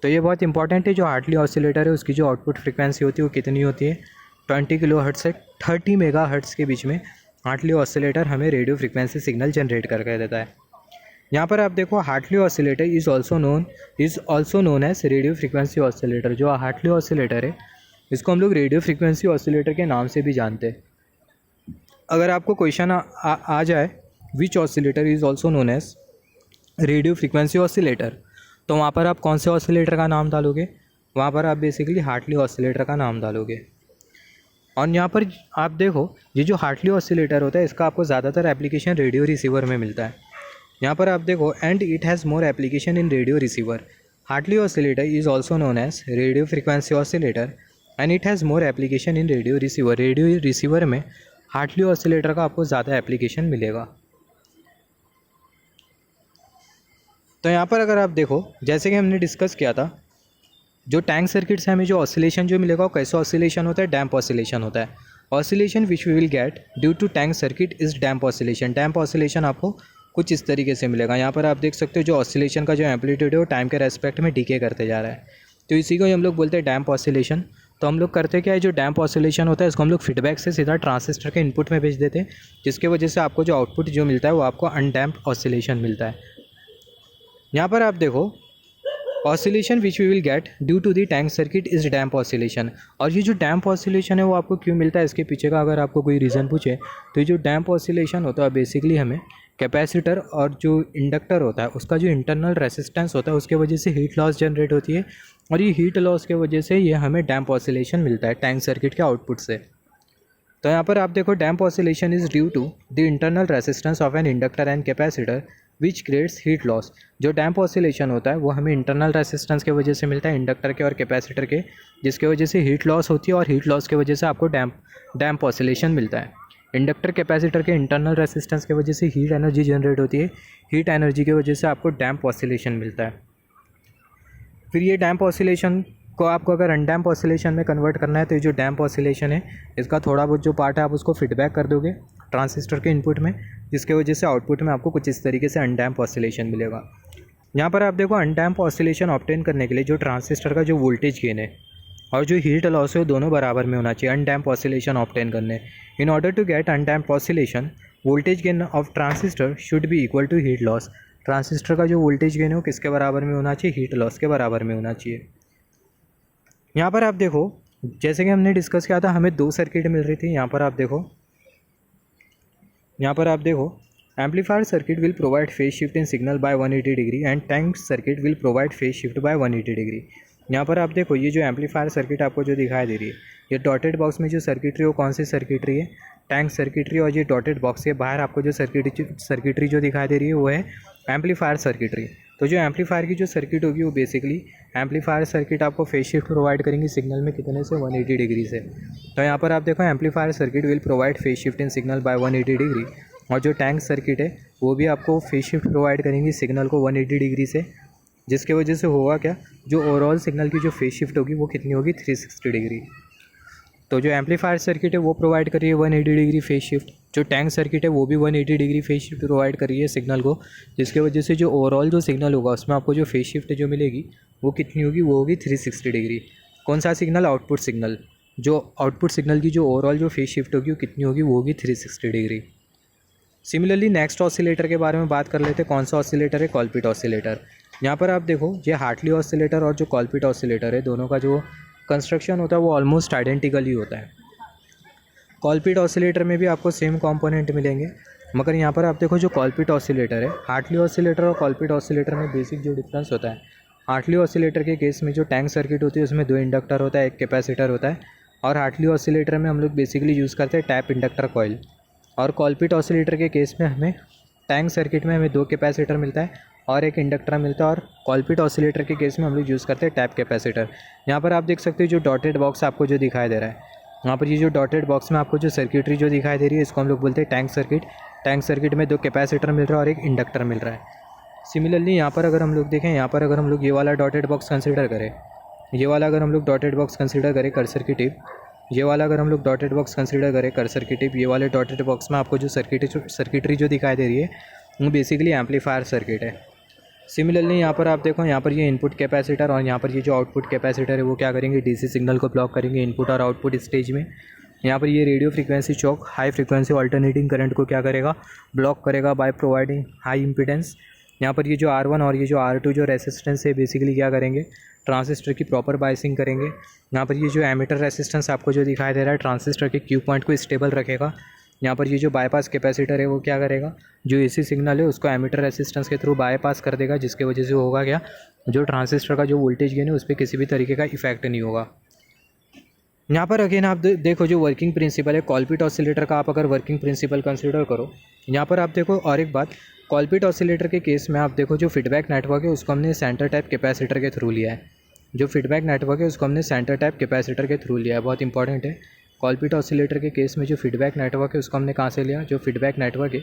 तो ये बहुत इंपॉर्टेंट है, जो हार्टली ऑसिलेटर है उसकी जो आउटपुट फ्रीक्वेंसी होती है वो कितनी होती है, 20 किलोहर्ट्ज़ से 30 मेगाहर्ट्ज़ के बीच में हार्टली ऑसिलेटर हमें रेडियो फ्रीक्वेंसी सिग्नल जनरेट करके देता है। यहाँ पर आप देखो Hartley oscillator is also known as radio frequency oscillator. जो हार्टली ऑसिलेटर है इसको हम लोग रेडियो फ्रीक्वेंसी ऑसिलेटर के नाम से भी जानते हैं। अगर आपको क्वेश्चन आ जाए which oscillator is also known as radio frequency oscillator, तो वहाँ पर आप कौन से ऑसिलेटर का नाम डालोगे, वहाँ पर आप बेसिकली हार्टली ऑसिलेटर का नाम डालोगे। और यहाँ पर आप देखो ये जो हार्टली ऑसिलेटर होता है इसका आपको ज़्यादातर एप्लीकेशन रेडियो रिसीवर में मिलता है। यहाँ पर आप देखो and it has more application in radio receiver. Hartley oscillator is also known as radio frequency oscillator and it has more application in radio receiver. Radio receiver में हार्टली ऑसिलेटर का आपको ज़्यादा एप्लीकेशन मिलेगा। तो यहाँ पर अगर आप देखो जैसे कि हमने डिस्कस किया था, जो टैंक सर्किट से हमें जो ऑसिलेशन जो मिलेगा वो कैसा ऑसिलेशन होता है, डैम्प ऑसिलेशन होता है। Oscillation which we will get due to tank circuit is damp oscillation. Damp oscillation आपको कुछ इस तरीके से मिलेगा। यहाँ पर आप देख सकते हो जो ऑसिलेशन का जो एम्पलीट्यूड है वो टाइम के रेस्पेक्ट में डीके करते जा रहा है, तो इसी को हम लोग बोलते हैं डैम्प ऑसिलेशन। तो हम लोग करते क्या है, जो डैम्प ऑसिलेशन होता है इसको हम लोग फीडबैक से सीधा ट्रांजिस्टर के इनपुट में भेज देते हैं, जिसके वजह से आपको जो आउटपुट जो मिलता है वो आपको अनडैम्प ऑसिलेशन मिलता है। यहाँ पर आप देखो oscillation which we will get due to the tank circuit is damp oscillation. और ये जो डैम्प ऑसिलेशन है वो आपको क्यों मिलता है, इसके पीछे का अगर आपको कोई रीज़न पूछे तो ये जो डैम्प ऑसिलेशन होता है बेसिकली हमें कैपेसिटर और जो इंडक्टर होता है उसका जो इंटरनल रेसिस्टेंस होता है उसके वजह से हीट लॉस जनरेट होती है, और ये हीट लॉस के वजह से ये हमें डैम्प ऑसिलेशन मिलता है टैंक सर्किट के आउटपुट से। तो यहाँ पर आप देखो damped oscillation is due to the internal resistance of an inductor and capacitor which creates heat loss. जो डैम्प ऑसिलेशन होता है वो हमें इंटरनल रेसिस्टेंस की वजह से मिलता है इंडक्टर के और कैपेसिटर के, जिसके वजह से हीट लॉस होती है, और हीट लॉस की वजह से आपको डैम्प ऑसिलेशन मिलता है। इंडक्टर कैपेसिटर के इंटरनल रेसिस्टेंस की वजह से हीट एनर्जी जनरेट होती है, हीट एनर्जी की वजह से आपको डैम्प ऑसिलेशन मिलता है। फिर ये डैम्प ऑसिलेशन को आपको अगर अनडैम्प ऑसिलेशन में कन्वर्ट करना है तो ये जो डैम्प ऑसिलेशन है इसका थोड़ा बहुत जो पार्ट है आप उसको फीडबैक कर दोगे ट्रांजिस्टर के इनपुट में, जिसके वजह से आउटपुट में आपको कुछ इस तरीके से अनडैम्प ऑसिलेशन मिलेगा। यहाँ पर आप देखो अनडैम्प ऑसिलेशन ऑब्टेन करने के लिए जो ट्रांजिस्टर का जो वोल्टेज गेन है और जो हीट लॉस है दोनों बराबर में होना चाहिए अनडैम्प ऑसिलेशन ऑब्टेन करने। In order to get undamped oscillation voltage gain of transistor should be equal to heat loss. Transistor का जो वोल्टेज गेन है वो किसके बराबर में होना चाहिए, हीट लॉस के बराबर में होना चाहिए। यहाँ पर आप देखो जैसे कि हमने डिस्कस किया था हमें दो सर्किट मिल रही थी। यहाँ पर आप देखो amplifier circuit will provide phase shift in signal by 180 degree and tank circuit will provide phase shift by 180 degree. यहाँ पर आप देखो ये जो एम्पलीफायर सर्किट आपको जो दिखाई दे रही है, ये डॉटेड बॉक्स में जो सर्किटरी वो कौन सी सर्किटरी है, टैंक सर्किटरी। और ये डॉटेड बॉक्स के बाहर आपको जो सर्किटरी जो दिखाई दे रही है वो है एम्पलीफायर सर्किटरी। तो जो एम्पलीफायर की जो सर्किट होगी वो बेसिकली एम्पलीफायर सर्किट आपको फेज शिफ्ट प्रोवाइड करेंगी सिग्नल में कितने से, 180 डिग्री से। तो यहाँ पर आप देखो amplifier circuit will provide phase shift in signal by 180 degree, और जो टैंक सर्किट है वो भी आपको फेज शिफ्ट प्रोवाइड करेंगी सिग्नल को 180 डिग्री से, जिसके वजह से होगा क्या, जो ओवरऑल सिग्नल की जो फेज शिफ्ट होगी वो कितनी होगी, 360 डिग्री। तो जो एम्पलीफायर सर्किट है वो प्रोवाइड कर रही है 180 डिग्री फेज शिफ्ट, जो टैंक सर्किट है वो भी 180 डिग्री फेज शिफ्ट प्रोवाइड कर रही है सिग्नल को, जिसके वजह से जो ओवरऑल जो सिग्नल होगा उसमें आपको जो फेज शिफ्ट जो मिलेगी वो कितनी होगी, वो होगी 360 डिग्री। कौन सा सिग्नल, आउटपुट सिग्नल। जो आउटपुट सिग्नल की जो ओवरऑल जो फेज शिफ्ट होगी वो कितनी होगी, वो होगी 360 डिग्री। सिमिलरली नेक्स्ट ऑसिलेटर के बारे में बात कर लेते हैं। कौन सा ऑसिलेटर है? कॉलपिट ऑसिलेटर। यहाँ पर आप देखो ये हार्टली ऑसिलेटर और जो कॉलपिट ऑसिलेटर है दोनों का जो कंस्ट्रक्शन होता है वो ऑलमोस्ट आइडेंटिकल ही होता है। कॉलपिट ऑसिलेटर में भी आपको सेम कंपोनेंट मिलेंगे, मगर यहाँ पर आप देखो जो कॉलपिट ऑसिलेटर है, हार्टली ऑसिलेटर और कॉलपिट ऑसिलेटर में बेसिक जो डिफरेंस होता है, हार्टली ऑसिलेटर के केस में जो टैंक सर्किट होती है उसमें 2 इंडक्टर होता है, 1 कैपेसिटर होता है, और हार्टली ऑसिलेटर में हम लोग बेसिकली यूज़ करते हैं टैप इंडक्टर कॉइल। और कॉलपिट ऑसिलेटर के केस में हमें टैंक सर्किट में हमें 2 कैपेसिटर मिलता है और 1 इंडक्टर मिलता है, और कॉलपिट ऑसिलेटर के केस में हम लोग यूज़ करते हैं टैप कैपेसिटर। यहाँ पर आप देख सकते हो जो डॉटेड बॉक्स आपको जो दिखाई दे रहा है, यहाँ पर ये जो डॉटेड बॉक्स में आपको जो सर्किटरी जो दिखाई दे रही है इसको हम लोग बोलते हैं टैंक सर्किट। टैंक सर्किट में 2 कैपेसिटर मिल रहा है और 1 इंडक्टर मिल रहा है। सिमिलरली यहाँ पर अगर हम लोग देखें, यहाँ पर अगर हम लोग ये वाला डॉटेड बॉक्स कंसिडर करें, ये वाला अगर हम लोग डॉटेड बॉक्स कंसिडर करें कर्सर की टिप, ये वाला अगर हम लोग डॉटेड बॉक्स कंसिडर करें कर्सर की टिप, ये वाले डॉटेड बॉक्स में आपको जो सर्किटरी जो दिखाई दे रही है वो बेसिकली एम्पलीफायर सर्किट है। सिमिलरली यहाँ पर आप देखो, यहाँ पर ये इनपुट कैपेसिटर और यहाँ पर ये जो आउटपुट कैपेसिटर है वो क्या करेंगे, डीसी सिग्नल को ब्लॉक करेंगे इनपुट और आउटपुट स्टेज में। यहाँ पर ये रेडियो फ्रीक्वेंसी चौक हाई फ्रीक्वेंसी अल्टरनेटिंग करंट को क्या करेगा, ब्लॉक करेगा बाय प्रोवाइडिंग हाई इम्पीडेंस। यहाँ पर ये जो R1 और ये जो R2 जो रेसिस्टेंस है बेसिकली क्या करेंगे, ट्रांजिस्टर की प्रॉपर बाइसिंग करेंगे। यहाँ पर ये जो एमिटर रेसिस्टेंस आपको जो दिखाई दे रहा है ट्रांजिस्टर के क्यू पॉइंट को स्टेबल रखेगा। यहाँ पर ये जो बाईपास कैपेसिटर है वो क्या करेगा, जो एसी सिग्नल है उसको एमिटर रेसिस्टेंस के थ्रू बाईपास कर देगा, जिसके वजह से होगा क्या, जो ट्रांजिस्टर का जो वोल्टेज गेन है उस पर किसी भी तरीके का इफेक्ट नहीं होगा। यहाँ पर अगेन आप देखो जो वर्किंग प्रिंसिपल है कॉलपिट ऑसिलेटर का, आप अगर वर्किंग प्रिंसिपल कंसिडर करो, यहाँ पर आप देखो और एक बात, कॉलपिट ऑसिलेटर के केस में आप देखो जो फीडबैक नेटवर्क है उसको हमने सेंटर टाइप कैपेसिटर के थ्रू लिया है। जो फीडबैक नेटवर्क है उसको हमने सेंटर टाइप कैपेसिटर के थ्रू लिया है, बहुत इंपॉर्टेंट है। कॉलपिट ऑसिलेटर के केस में जो फीडबैक नेटवर्क है उसको हमने कहाँ से लिया, जो फीडबैक नेटवर्क है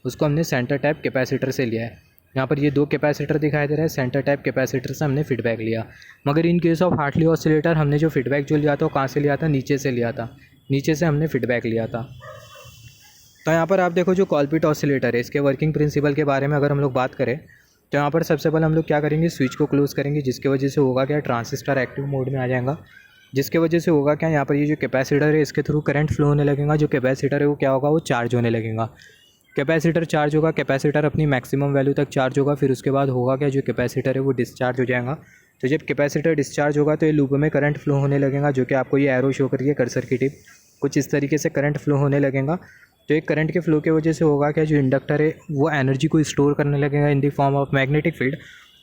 उसको हमने सेंटर टाइप कैपेसिटर से लिया है। यहाँ पर ये 2 कैपेसिटर दिखाई दे रहा है, सेंटर टाइप कैपेसिटर से हमने फीडबैक लिया। मगर in case of Hartley oscillator हमने जो फीडबैक जो लिया था वो कहाँ से लिया था, नीचे से लिया था, नीचे से हमने फीडबैक लिया था। तो यहाँ पर आप देखो जो कॉलपिट ऑसिलेटर है इसके वर्किंग प्रिंसिपल के बारे में अगर हम लोग बात करें तो यहाँ पर सबसे पहले हम लोग क्या करेंगे, स्विच को क्लोज़ करेंगे, जिसके वजह से होगा क्या, ट्रांजिस्टर एक्टिव मोड में आ जाएगा, जिसके वजह से होगा क्या, यहाँ पर ये जो कैपेसिटर है इसके थ्रू करंट फ्लो होने लगेगा। जो कैपेसिटर है वो क्या होगा, वो चार्ज होने लगेगा। कैपेसिटर चार्ज होगा, कैपेसिटर अपनी मैक्सिमम वैल्यू तक चार्ज होगा, फिर उसके बाद होगा क्या, जो कैपेसिटर है वो डिस्चार्ज हो जाएगा। तो जब कैपेसिटर डिस्चार्ज होगा तो ये लूप में करंट फ्लो होने लगेगा, जो कि आपको ये एरो शो करिए कर्सर की टिप, कुछ इस तरीके से करंट फ्लो होने लगेगा। तो एक करंट के फ्लो की वजह से होगा क्या, जो इंडक्टर है वो एनर्जी को स्टोर करने लगेगा in the form of magnetic field,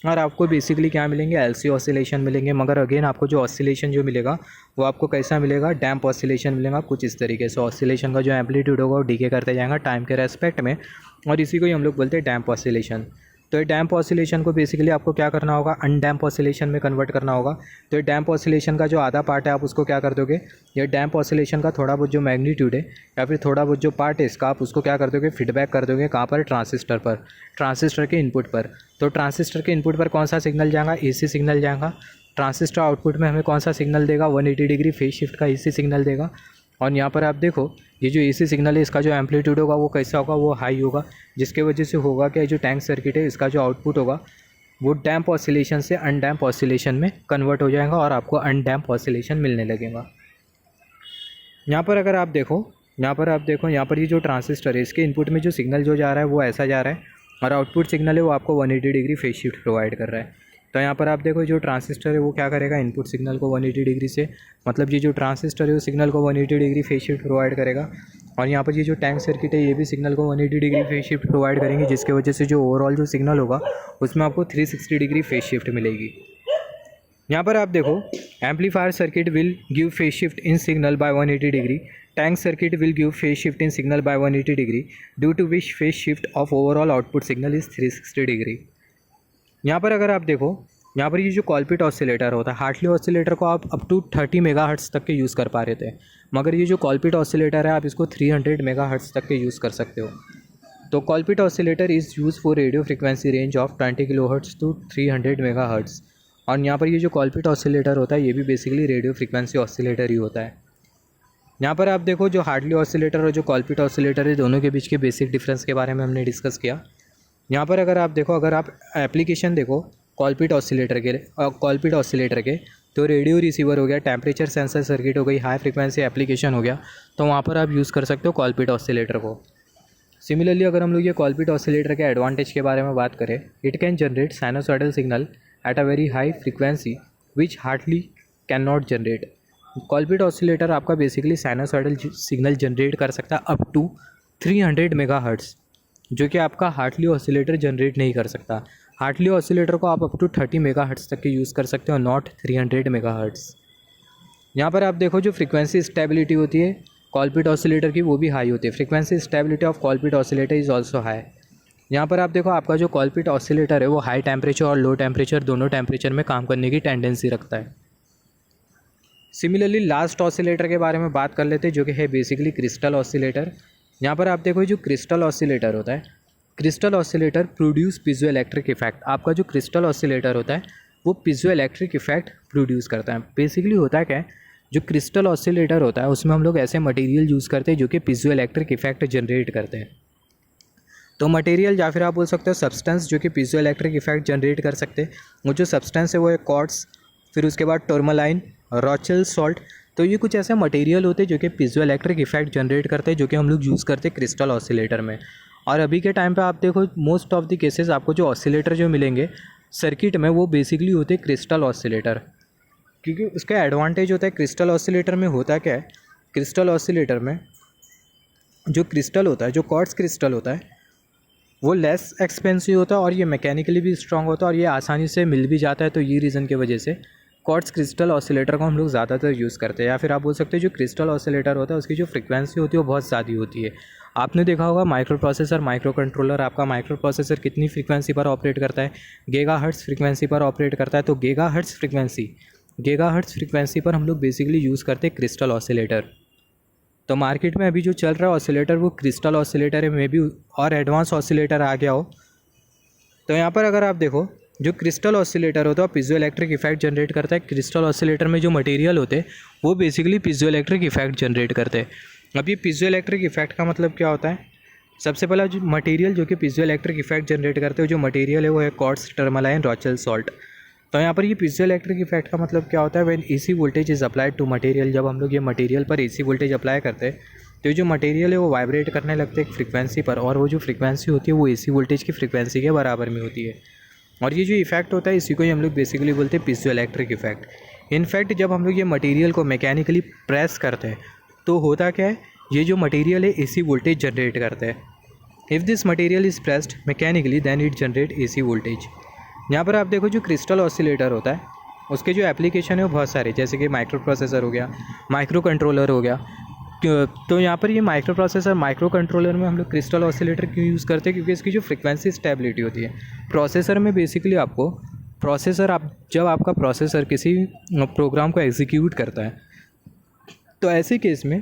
और आपको बेसिकली क्या मिलेंगे, एलसी ऑसिलेशन मिलेंगे। मगर अगेन आपको जो ऑसिलेशन जो मिलेगा वो आपको कैसा मिलेगा, डैम्प ऑसिलेशन मिलेगा, कुछ इस तरीके से। ऑसिलेशन का जो एम्पलीट्यूड होगा वो डीके करते जाएगा टाइम के रेस्पेक्ट में, और इसी को ही हम लोग बोलते हैं डैम्प ऑसिलेशन। तो ये डैम्प ऑसिलेशन को बेसिकली आपको क्या करना होगा, अनडैम्प ऑसिलेशन में कन्वर्ट करना होगा। तो ये डैम्प ऑसिलेशन का जो आधा पार्ट है आप उसको क्या कर दोगे, ये डैम्प ऑसिलेशन का थोड़ा बहुत जो मैग्नीट्यूड है या फिर थोड़ा बहुत जो पार्ट है इसका आप उसको क्या कर दोगे, फीडबैक कर दोगे कहाँ पर, ट्रांजिस्टर पर, ट्रांजिस्टर के इनपुट पर। तो ट्रांजिस्टर के इनपुट पर कौन सा सिग्नल जाएगा, एसी सिग्नल जाएगा। ट्रांजिस्टर आउटपुट में हमें कौन सा सिग्नल देगा, 180 डिग्री फेज शिफ्ट का एसी सिग्नल देगा। और यहाँ पर आप देखो ये जो एसी सिग्नल है इसका जो एम्पलीट्यूड होगा वो कैसा होगा, वो हाई होगा, जिसके वजह से होगा कि जो टैंक सर्किट है इसका जो आउटपुट होगा वो डैम्प ऑसिलेशन से अनडैम्प ऑसिलेशन में कन्वर्ट हो जाएगा और आपको अनडैम्प ऑसिलेशन मिलने लगेगा। यहाँ पर अगर आप देखो, यहाँ पर ये जो ट्रांजिस्टर है इसके इनपुट में जो सिग्नल जो जा रहा है वो ऐसा जा रहा है, और आउटपुट सिग्नल है वो आपको 180 डिग्री फेज शिफ्ट प्रोवाइड कर रहा है। तो यहाँ पर आप देखो जो ट्रांजिस्टर है वो क्या करेगा, इनपुट सिग्नल को 180 डिग्री से, मतलब ये जो ट्रांजिस्टर है वो सिग्नल को 180 डिग्री फेज शिफ्ट प्रोवाइड करेगा। और यहाँ पर ये जो टैंक सर्किट है ये भी सिग्नल को 180 डिग्री फेज शिफ्ट प्रोवाइड करेंगे, जिसके वजह से जो ओवरऑल जो सिग्नल होगा उसमें आपको 360 डिग्री फेज शिफ्ट मिलेगी। यहाँ पर आप देखो amplifier circuit will give phase shift in signal by 180 degree, tank circuit will give phase shift in signal by 180 degree, due to which phase shift of overall output signal is 360 degree. यहाँ पर अगर आप देखो, यहाँ पर ये जो कॉलपिट oscillator होता है, हार्टली ऑसिलेटर को आप अप टू 30 मेगाहर्ट्ज़ तक के यूज़ कर पा रहे थे, मगर ये जो कॉलपिट ऑसिलेटर है आप इसको 300 मेगाहर्ट्ज़ तक के यूज़ कर सकते हो। तो Colpitts oscillator is use for radio frequency range of 20 kilohertz to 300 megahertz. और यहाँ पर ये जो कॉलपिट ऑसिलेटर होता है ये भी बेसिकली रेडियो फ्रीक्वेंसी ऑसिलेटर ही होता है। यहाँ पर आप देखो जो हार्टली ऑसिलेटर और जो कॉलपिट ऑसिलेटर है दोनों के बीच के बेसिक डिफरेंस के बारे में हमने डिस्कस किया। यहाँ पर अगर आप देखो, अगर आप एप्लीकेशन देखो कॉलपिट ऑसिलेटर के तो रेडियो रिसीवर हो गया, टेम्परेचर सेंसर सर्किट हो गई, हाई फ्रिक्वेंसी एप्लीकेशन हो गया, तो वहाँ पर आप यूज़ कर सकते हो कॉलपिट ऑसिलेटर को। सिमिलरली अगर हम लोग ये कॉलपिट ऑसिलेटर के एडवांटेज के बारे में बात करें, it can generate sinusoidal signal at a very high frequency which hardly can not generate. कॉलपिट oscillator आपका बेसिकली साइनोसॉइडल सिग्नल जनरेट कर सकता है अप टू 300 मेगाहर्ट्ज़, जो कि आपका हार्टली ऑसिलेटर जनरेट नहीं कर सकता। हार्टली ऑसिलेटर को आप अप टू 30 मेगाहर्ट्ज़ तक के यूज़ कर सकते हो, नॉट 300 मेगाहर्ट्ज़। यहाँ पर आप देखो जो फ्रीक्वेंसी स्टेबिलिटी होती है कॉलपिट ऑसिलेटर की, वो भी हाई होती है। Frequency stability of कॉलपिट oscillator is also high. यहाँ पर आप देखो आपका जो कॉलपिट ऑसिलेटर है वो हाई टेम्परेचर और लो टेम्परेचर दोनों टेम्परेचर में काम करने की टेंडेंसी रखता है। सिमिलरली लास्ट ऑसिलेटर के बारे में बात कर लेते हैं, जो कि है बेसिकली क्रिस्टल ऑसिलेटर। यहाँ पर आप देखो जो क्रिस्टल ऑसिलेटर होता है, crystal oscillator produce piezo electric effect. आपका जो क्रिस्टल ऑसिलेटर होता है वो पीजो इलेक्ट्रिक इफेक्ट प्रोड्यूस करता है। बेसिकली होता है क्या है, जो क्रिस्टल ऑसिलेटर होता है उसमें हम लोग ऐसे मटेरियल यूज़ करते हैं जो कि पीजो इलेक्ट्रिक इफेक्ट जनरेट करते हैं। तो मटेरियल या फिर आप बोल सकते हो सब्सटेंस जो कि पीजो इलेक्ट्रिक इफेक्ट जनरेट कर सकते हैं। वो जो सब्सटेंस है वो है क्वार्ट्ज, फिर उसके बाद टर्मलाइन, रॉचेल सॉल्ट। तो ये कुछ ऐसे मटेरियल होते हैं जो कि पीजो इलेक्ट्रिक इफेक्ट जनरेट करते हैं, जो कि हम लोग यूज़ करते हैं क्रिस्टल ऑसिलेटर में। और अभी के टाइम पे आप देखो मोस्ट ऑफ द केसेस आपको जो ऑसिलेटर जो मिलेंगे सर्किट में वो बेसिकली होते हैं क्रिस्टल ऑसिलेटर, क्योंकि उसका एडवांटेज होता है क्रिस्टल ऑसिलेटर में। होता क्या है, क्रिस्टल ऑसिलेटर में जो क्रिस्टल होता है, जो क्वार्ट्ज क्रिस्टल होता है वो लेस एक्सपेंसिव होता है और ये मैकेनिकली भी स्ट्रॉन्ग होता है और ये आसानी से मिल भी जाता है। तो ये रीज़न की वजह से क्वार्ट्ज क्रिस्टल ऑसिलेटर को हम लोग ज़्यादातर यूज़ करते हैं। या फिर आप बोल सकते हैं जो क्रिस्टल ऑसिलेटर होता है उसकी जो फ्रीक्वेंसी होती है वो बहुत ज़्यादा होती है। आपने देखा होगा माइक्रो प्रोसेसर, माइक्रो कंट्रोलर, आपका माइक्रो प्रोसेसर कितनी फ्रीक्वेंसी पर ऑपरेट करता है, गीगाहर्ट्ज़ फ्रीक्वेंसी पर ऑपरेट करता है। तो गीगाहर्ट्ज़ फ्रीक्वेंसी पर हम लोग बेसिकली यूज़ करते हैं क्रिस्टल ऑसिलेटर। तो मार्केट में अभी जो चल रहा है ऑसिलेटर वो क्रिस्टल ऑसिलेटर है, मे बी और एडवांस ऑसिलेटर आ गया हो। तो यहाँ पर अगर आप देखो जो क्रिस्टल ऑसिलेटर होता है पीजो इलेक्ट्रिक इफेक्ट जनरेट करता है। क्रिस्टल ऑसिलेटर में जो मटेरियल होते हैं वो basically piezo electric effect generate करते हैं। अब ये पीजो इलेक्ट्रिक इफेक्ट का मतलब क्या होता है, सबसे पहला जो मटेरियल जो कि पीजो इलेक्ट्रिक इफेक्ट जनरेट करते हैं, जो मटेरियल है वो है क्वार्ट्ज, टर्मलाइन, रॉचेल सॉल्ट। तो यहाँ पर ये पीजो इलेक्ट्रिक इफेक्ट का मतलब क्या होता है, when AC voltage is applied to material. जब हम लोग ये मटेरियल पर एसी वोल्टेज अप्लाई करते हैं तो जो मटेरियल है वो वाइब्रेट करने लगते हैं एक फ्रीक्वेंसी पर, और वो जो फ्रीक्वेंसी होती है वो एसी वोल्टेज की फ्रीक्वेंसी के बराबर में होती है। और ये जो इफेक्ट होता है इसी को ही हम लोग बेसिकली बोलते हैं पीजो इलेक्ट्रिक इफेक्ट। इनफैक्ट जब हम लोग ये मटेरियल को मैकेनिकली प्रेस करते हैं तो होता क्या है, ये जो मटेरियल है एसी वोल्टेज जनरेट करता है। If this material is pressed mechanically then it generate AC voltage. यहाँ पर आप देखो जो क्रिस्टल ऑसिलेटर होता है उसके जो एप्लीकेशन है वो बहुत सारे, जैसे कि माइक्रो प्रोसेसर हो गया, माइक्रो कंट्रोलर हो गया। तो यहाँ पर ये माइक्रो प्रोसेसर, माइक्रो कंट्रोलर में हम लोग क्रिस्टल ऑसिलेटर क्यों यूज़ करते हैं, क्योंकि इसकी जो फ्रीक्वेंसी स्टेबिलिटी होती है प्रोसेसर में। बेसिकली आपको प्रोसेसर जब आपका प्रोसेसर किसी प्रोग्राम को एग्जीक्यूट करता है तो ऐसे केस में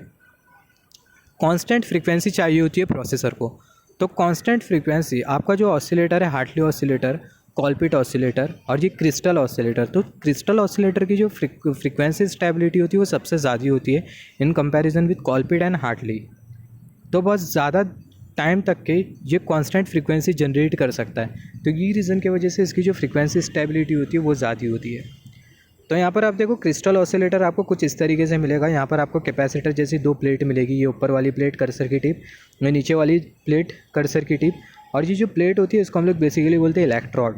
कांस्टेंट फ्रीक्वेंसी चाहिए होती है प्रोसेसर को। तो कांस्टेंट फ्रीक्वेंसी आपका जो ऑसिलेटर है, हार्टली ऑसिलेटर, कॉलपिट ऑसिलेटर और ये क्रिस्टल ऑसिलेटर, तो क्रिस्टल ऑसिलेटर की जो फ्रीक्वेंसी स्टेबिलिटी होती है वो सबसे ज़्यादा होती है in comparison with Colpitts and Hartley. तो बहुत ज़्यादा टाइम तक के ये कांस्टेंट फ्रीक्वेंसी जनरेट कर सकता है। तो ये रीज़न की वजह से इसकी जो फ्रीक्वेंसी स्टेबिलिटी होती है वो ज़्यादा होती है। तो यहाँ पर आप देखो क्रिस्टल ऑसिलेटर आपको कुछ इस तरीके से मिलेगा। यहाँ पर आपको कैपेसिटर जैसी दो प्लेट मिलेगी, ये ऊपर वाली प्लेट कर्सर की टिप, ये नीचे वाली प्लेट कर्सर की टिप। और ये जो प्लेट होती है इसको हम लोग बेसिकली बोलते हैं इलेक्ट्रोड।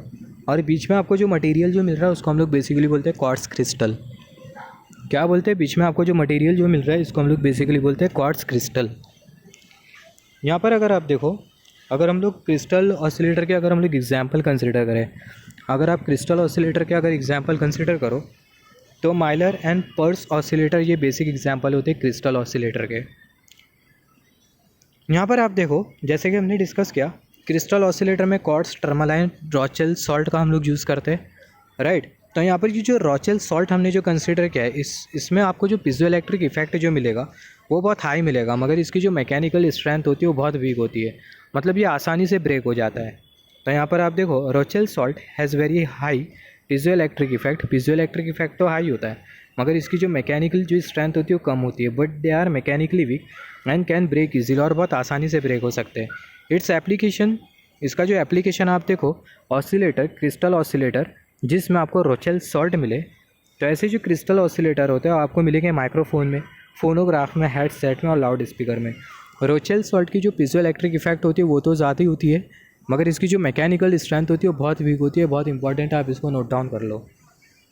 और बीच में आपको जो मटेरियल जो मिल रहा है उसको हम लोग बेसिकली बोलते हैं क्वार्ट्ज क्रिस्टल। क्या बोलते हैं, बीच में आपको जो मटेरियल जो मिल रहा है इसको हम लोग बेसिकली बोलते हैं क्वार्ट्ज क्रिस्टल। यहाँ पर अगर आप देखो, अगर हम लोग क्रिस्टल ऑसिलेटर के अगर हम लोग एग्जाम्पल कंसिडर करें, अगर आप क्रिस्टल ऑसिलेटर के अगर एग्जाम्पल कंसिडर करो तो माइलर एंड पर्स ऑसिलेटर ये बेसिक एग्जाम्पल होते हैं क्रिस्टल ऑसिलेटर के। यहाँ पर आप देखो जैसे कि हमने डिस्कस किया क्रिस्टल ऑसिलेटर में क्वार्ट्ज, टर्मलाइन, रॉचेल सॉल्ट का हम लोग यूज़ करते हैं, राइट। तो यहाँ पर ये जो रॉचेल सॉल्ट हमने जो कंसिडर किया है इसमें आपको जो पीजो इलेक्ट्रिक इफेक्ट जो मिलेगा वो बहुत हाई मिलेगा, मगर इसकी जो मैकेनिकल स्ट्रेंथ होती है वो बहुत वीक होती है, मतलब ये आसानी से ब्रेक हो जाता है। तो यहाँ पर आप देखो Rochelle salt has very high piezoelectric effect. Piezoelectric effect तो हाई होता है मगर इसकी जो मैकेनिकल जो स्ट्रेंथ होती है वो कम होती है, but they are mechanically weak and can break easily, और बहुत आसानी से ब्रेक हो सकते हैं। इट्स एप्लीकेशन, इसका जो एप्लीकेशन आप देखो ऑसिलेटर, क्रिस्टल ऑसिलेटर जिसमें आपको रॉचेल सॉल्ट मिले, तो ऐसे जो क्रिस्टल ऑसिलेटर होते हैं आपको मिलेंगे माइक्रोफोन में, फोनोग्राफ में, हेडसेट में और लाउड स्पीकर में। रोचेल सॉल्ट की जो पीजो इलेक्ट्रिक इफेक्ट होती है वो तो ज़्यादा ही होती है, मगर इसकी जो मैकेनिकल स्ट्रेंथ होती है वो बहुत वीक होती है। बहुत इंपॉर्टेंट है, आप इसको नोट डाउन कर लो।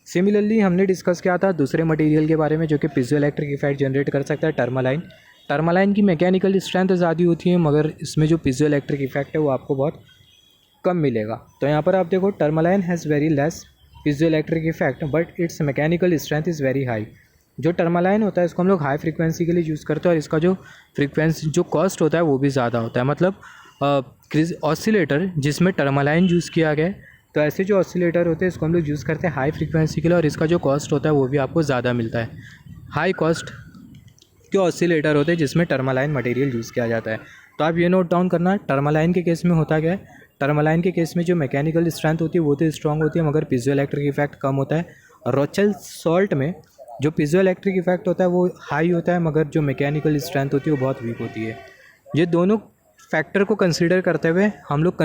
सिमिलरली हमने डिस्कस किया था दूसरे मटेरियल के बारे में जो कि पीजो इलेक्ट्रिक इफेक्ट जनरेट कर सकता है, टर्मालाइन। टर्मालाइन की मैकेनिकल स्ट्रेंथ ज़्यादा होती है, मगर इसमें जो पीजो इलेक्ट्रिक इफेक्ट है वो आपको बहुत कम मिलेगा। तो यहाँ पर आप देखो, tourmaline has very less piezoelectric effect but its mechanical strength is very high. जो टर्मालाइन होता है इसको हम लोग हाई फ्रीक्वेंसी के लिए यूज़ करते हैं और इसका जो फ्रीक्वेंसी जो कॉस्ट होता है वो भी ज़्यादा होता है। मतलब ऑसिलेटर जिसमें टर्मालाइन यूज़ किया गया है, तो ऐसे जो ऑसिलेटर होते हैं इसको हम लोग यूज़ करते हैं हाई फ्रीक्वेंसी के लिए और इसका जो कॉस्ट होता है वो भी आपको ज़्यादा मिलता है। हाई कॉस्ट के ऑसिलेटर होते हैं जिसमें टर्मालाइन मटेरियल यूज़ किया जाता है। तो आप ये नोट डाउन करना, टर्मालाइन के केस में होता क्या है, टर्मालाइन के केस में जो मैकेनिकल स्ट्रेंथ होती है वो तो स्ट्रॉन्ग होती है, मगर पीजो इलेक्ट्रिक इफेक्ट कम होता है। रोचेल सॉल्ट में जो पीजो इलेक्ट्रिक इफेक्ट होता है वो हाई होता है, मगर जो मैकेनिकल स्ट्रेंथ होती है वो बहुत वीक होती है। ये दोनों फैक्टर को कंसीडर करते हुए हम लोग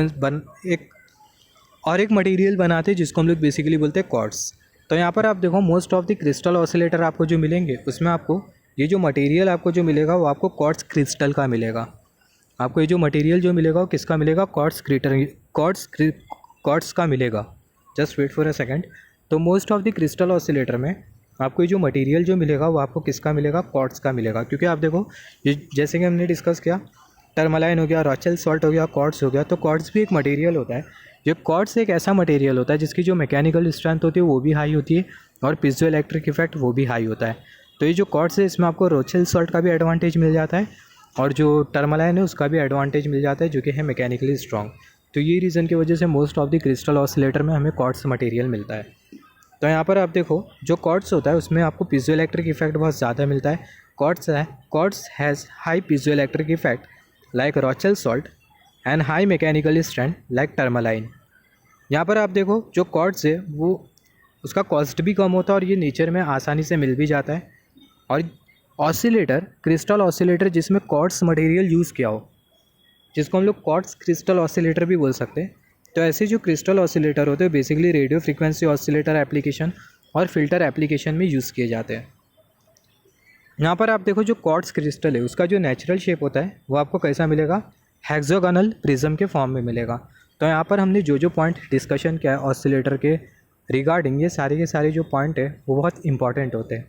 एक मटेरियल बनाते हैं जिसको हम लोग बेसिकली बोलते हैं क्वार्ट्ज। तो यहाँ पर आप देखो, most of the crystal oscillator आपको जो मिलेंगे उसमें आपको ये जो मटेरियल आपको जो मिलेगा वो आपको क्वार्ट्ज क्रिस्टल का मिलेगा। आपको ये जो मटेरियल जो मिलेगा वो किसका मिलेगा, क्वार्ट्ज का मिलेगा। Just wait for a second. तो most of the crystal oscillator में आपको ये जो मटेरियल जो मिलेगा वो आपको किसका मिलेगा, क्वार्ट्ज का मिलेगा। क्योंकि आप देखो, ये जैसे कि हमने डिस्कस किया, टर्मालाइन हो गया, रोचेल सॉल्ट हो गया, क्वार्ट्ज हो गया, तो क्वार्ट्ज भी एक मटेरियल होता है। ये क्वार्ट्ज एक ऐसा मटेरियल होता है जिसकी जो मैकेनिकल स्ट्रेंथ होती है वो भी हाई होती है और पीजो इलेक्ट्रिक इफेक्ट वो भी हाई होता है। तो ये जो क्वार्ट्ज है इसमें आपको रोचेल सॉल्ट का भी एडवांटेज मिल जाता है और जो टर्मालाइन है उसका भी एडवांटेज मिल जाता है जो कि है मैकेनिकली स्ट्रॉन्ग। तो ये रीज़न की वजह से most of the crystal oscillator में हमें क्वार्ट्ज मटेरियल मिलता है। तो यहाँ पर आप देखो, जो क्वार्ट्ज होता है उसमें आपको पीजो इलेक्ट्रिक इफेक्ट बहुत ज़्यादा मिलता है। Quartz has high piezoelectric effect like Rochelle salt and high mechanical strength like tourmaline. यहाँ पर आप देखो, जो क्वार्ट्ज है वो उसका कॉस्ट भी कम होता है और ये नेचर में आसानी से मिल भी जाता है। और ऑसिलेटर, क्रिस्टल ऑसिलेटर जिसमें क्वार्ट्ज मटेरियल यूज़ किया हो, जिसको हम लोग क्वार्ट्ज क्रिस्टल ऑसिलेटर भी बोल सकते हैं। तो ऐसे जो क्रिस्टल ऑसिलेटर होते हैं basically radio frequency oscillator application और फिल्टर एप्लीकेशन में यूज़ किए जाते हैं। यहाँ पर आप देखो, जो क्वार्ट्ज क्रिस्टल है उसका जो नेचुरल शेप होता है वो आपको कैसा मिलेगा, हेक्सागोनल प्रिज्म के फॉर्म में मिलेगा। तो यहाँ पर हमने जो पॉइंट डिस्कशन किया है ऑसिलेटर के रिगार्डिंग, ये सारे के सारे जो पॉइंट है वो बहुत इंपॉर्टेंट होते हैं।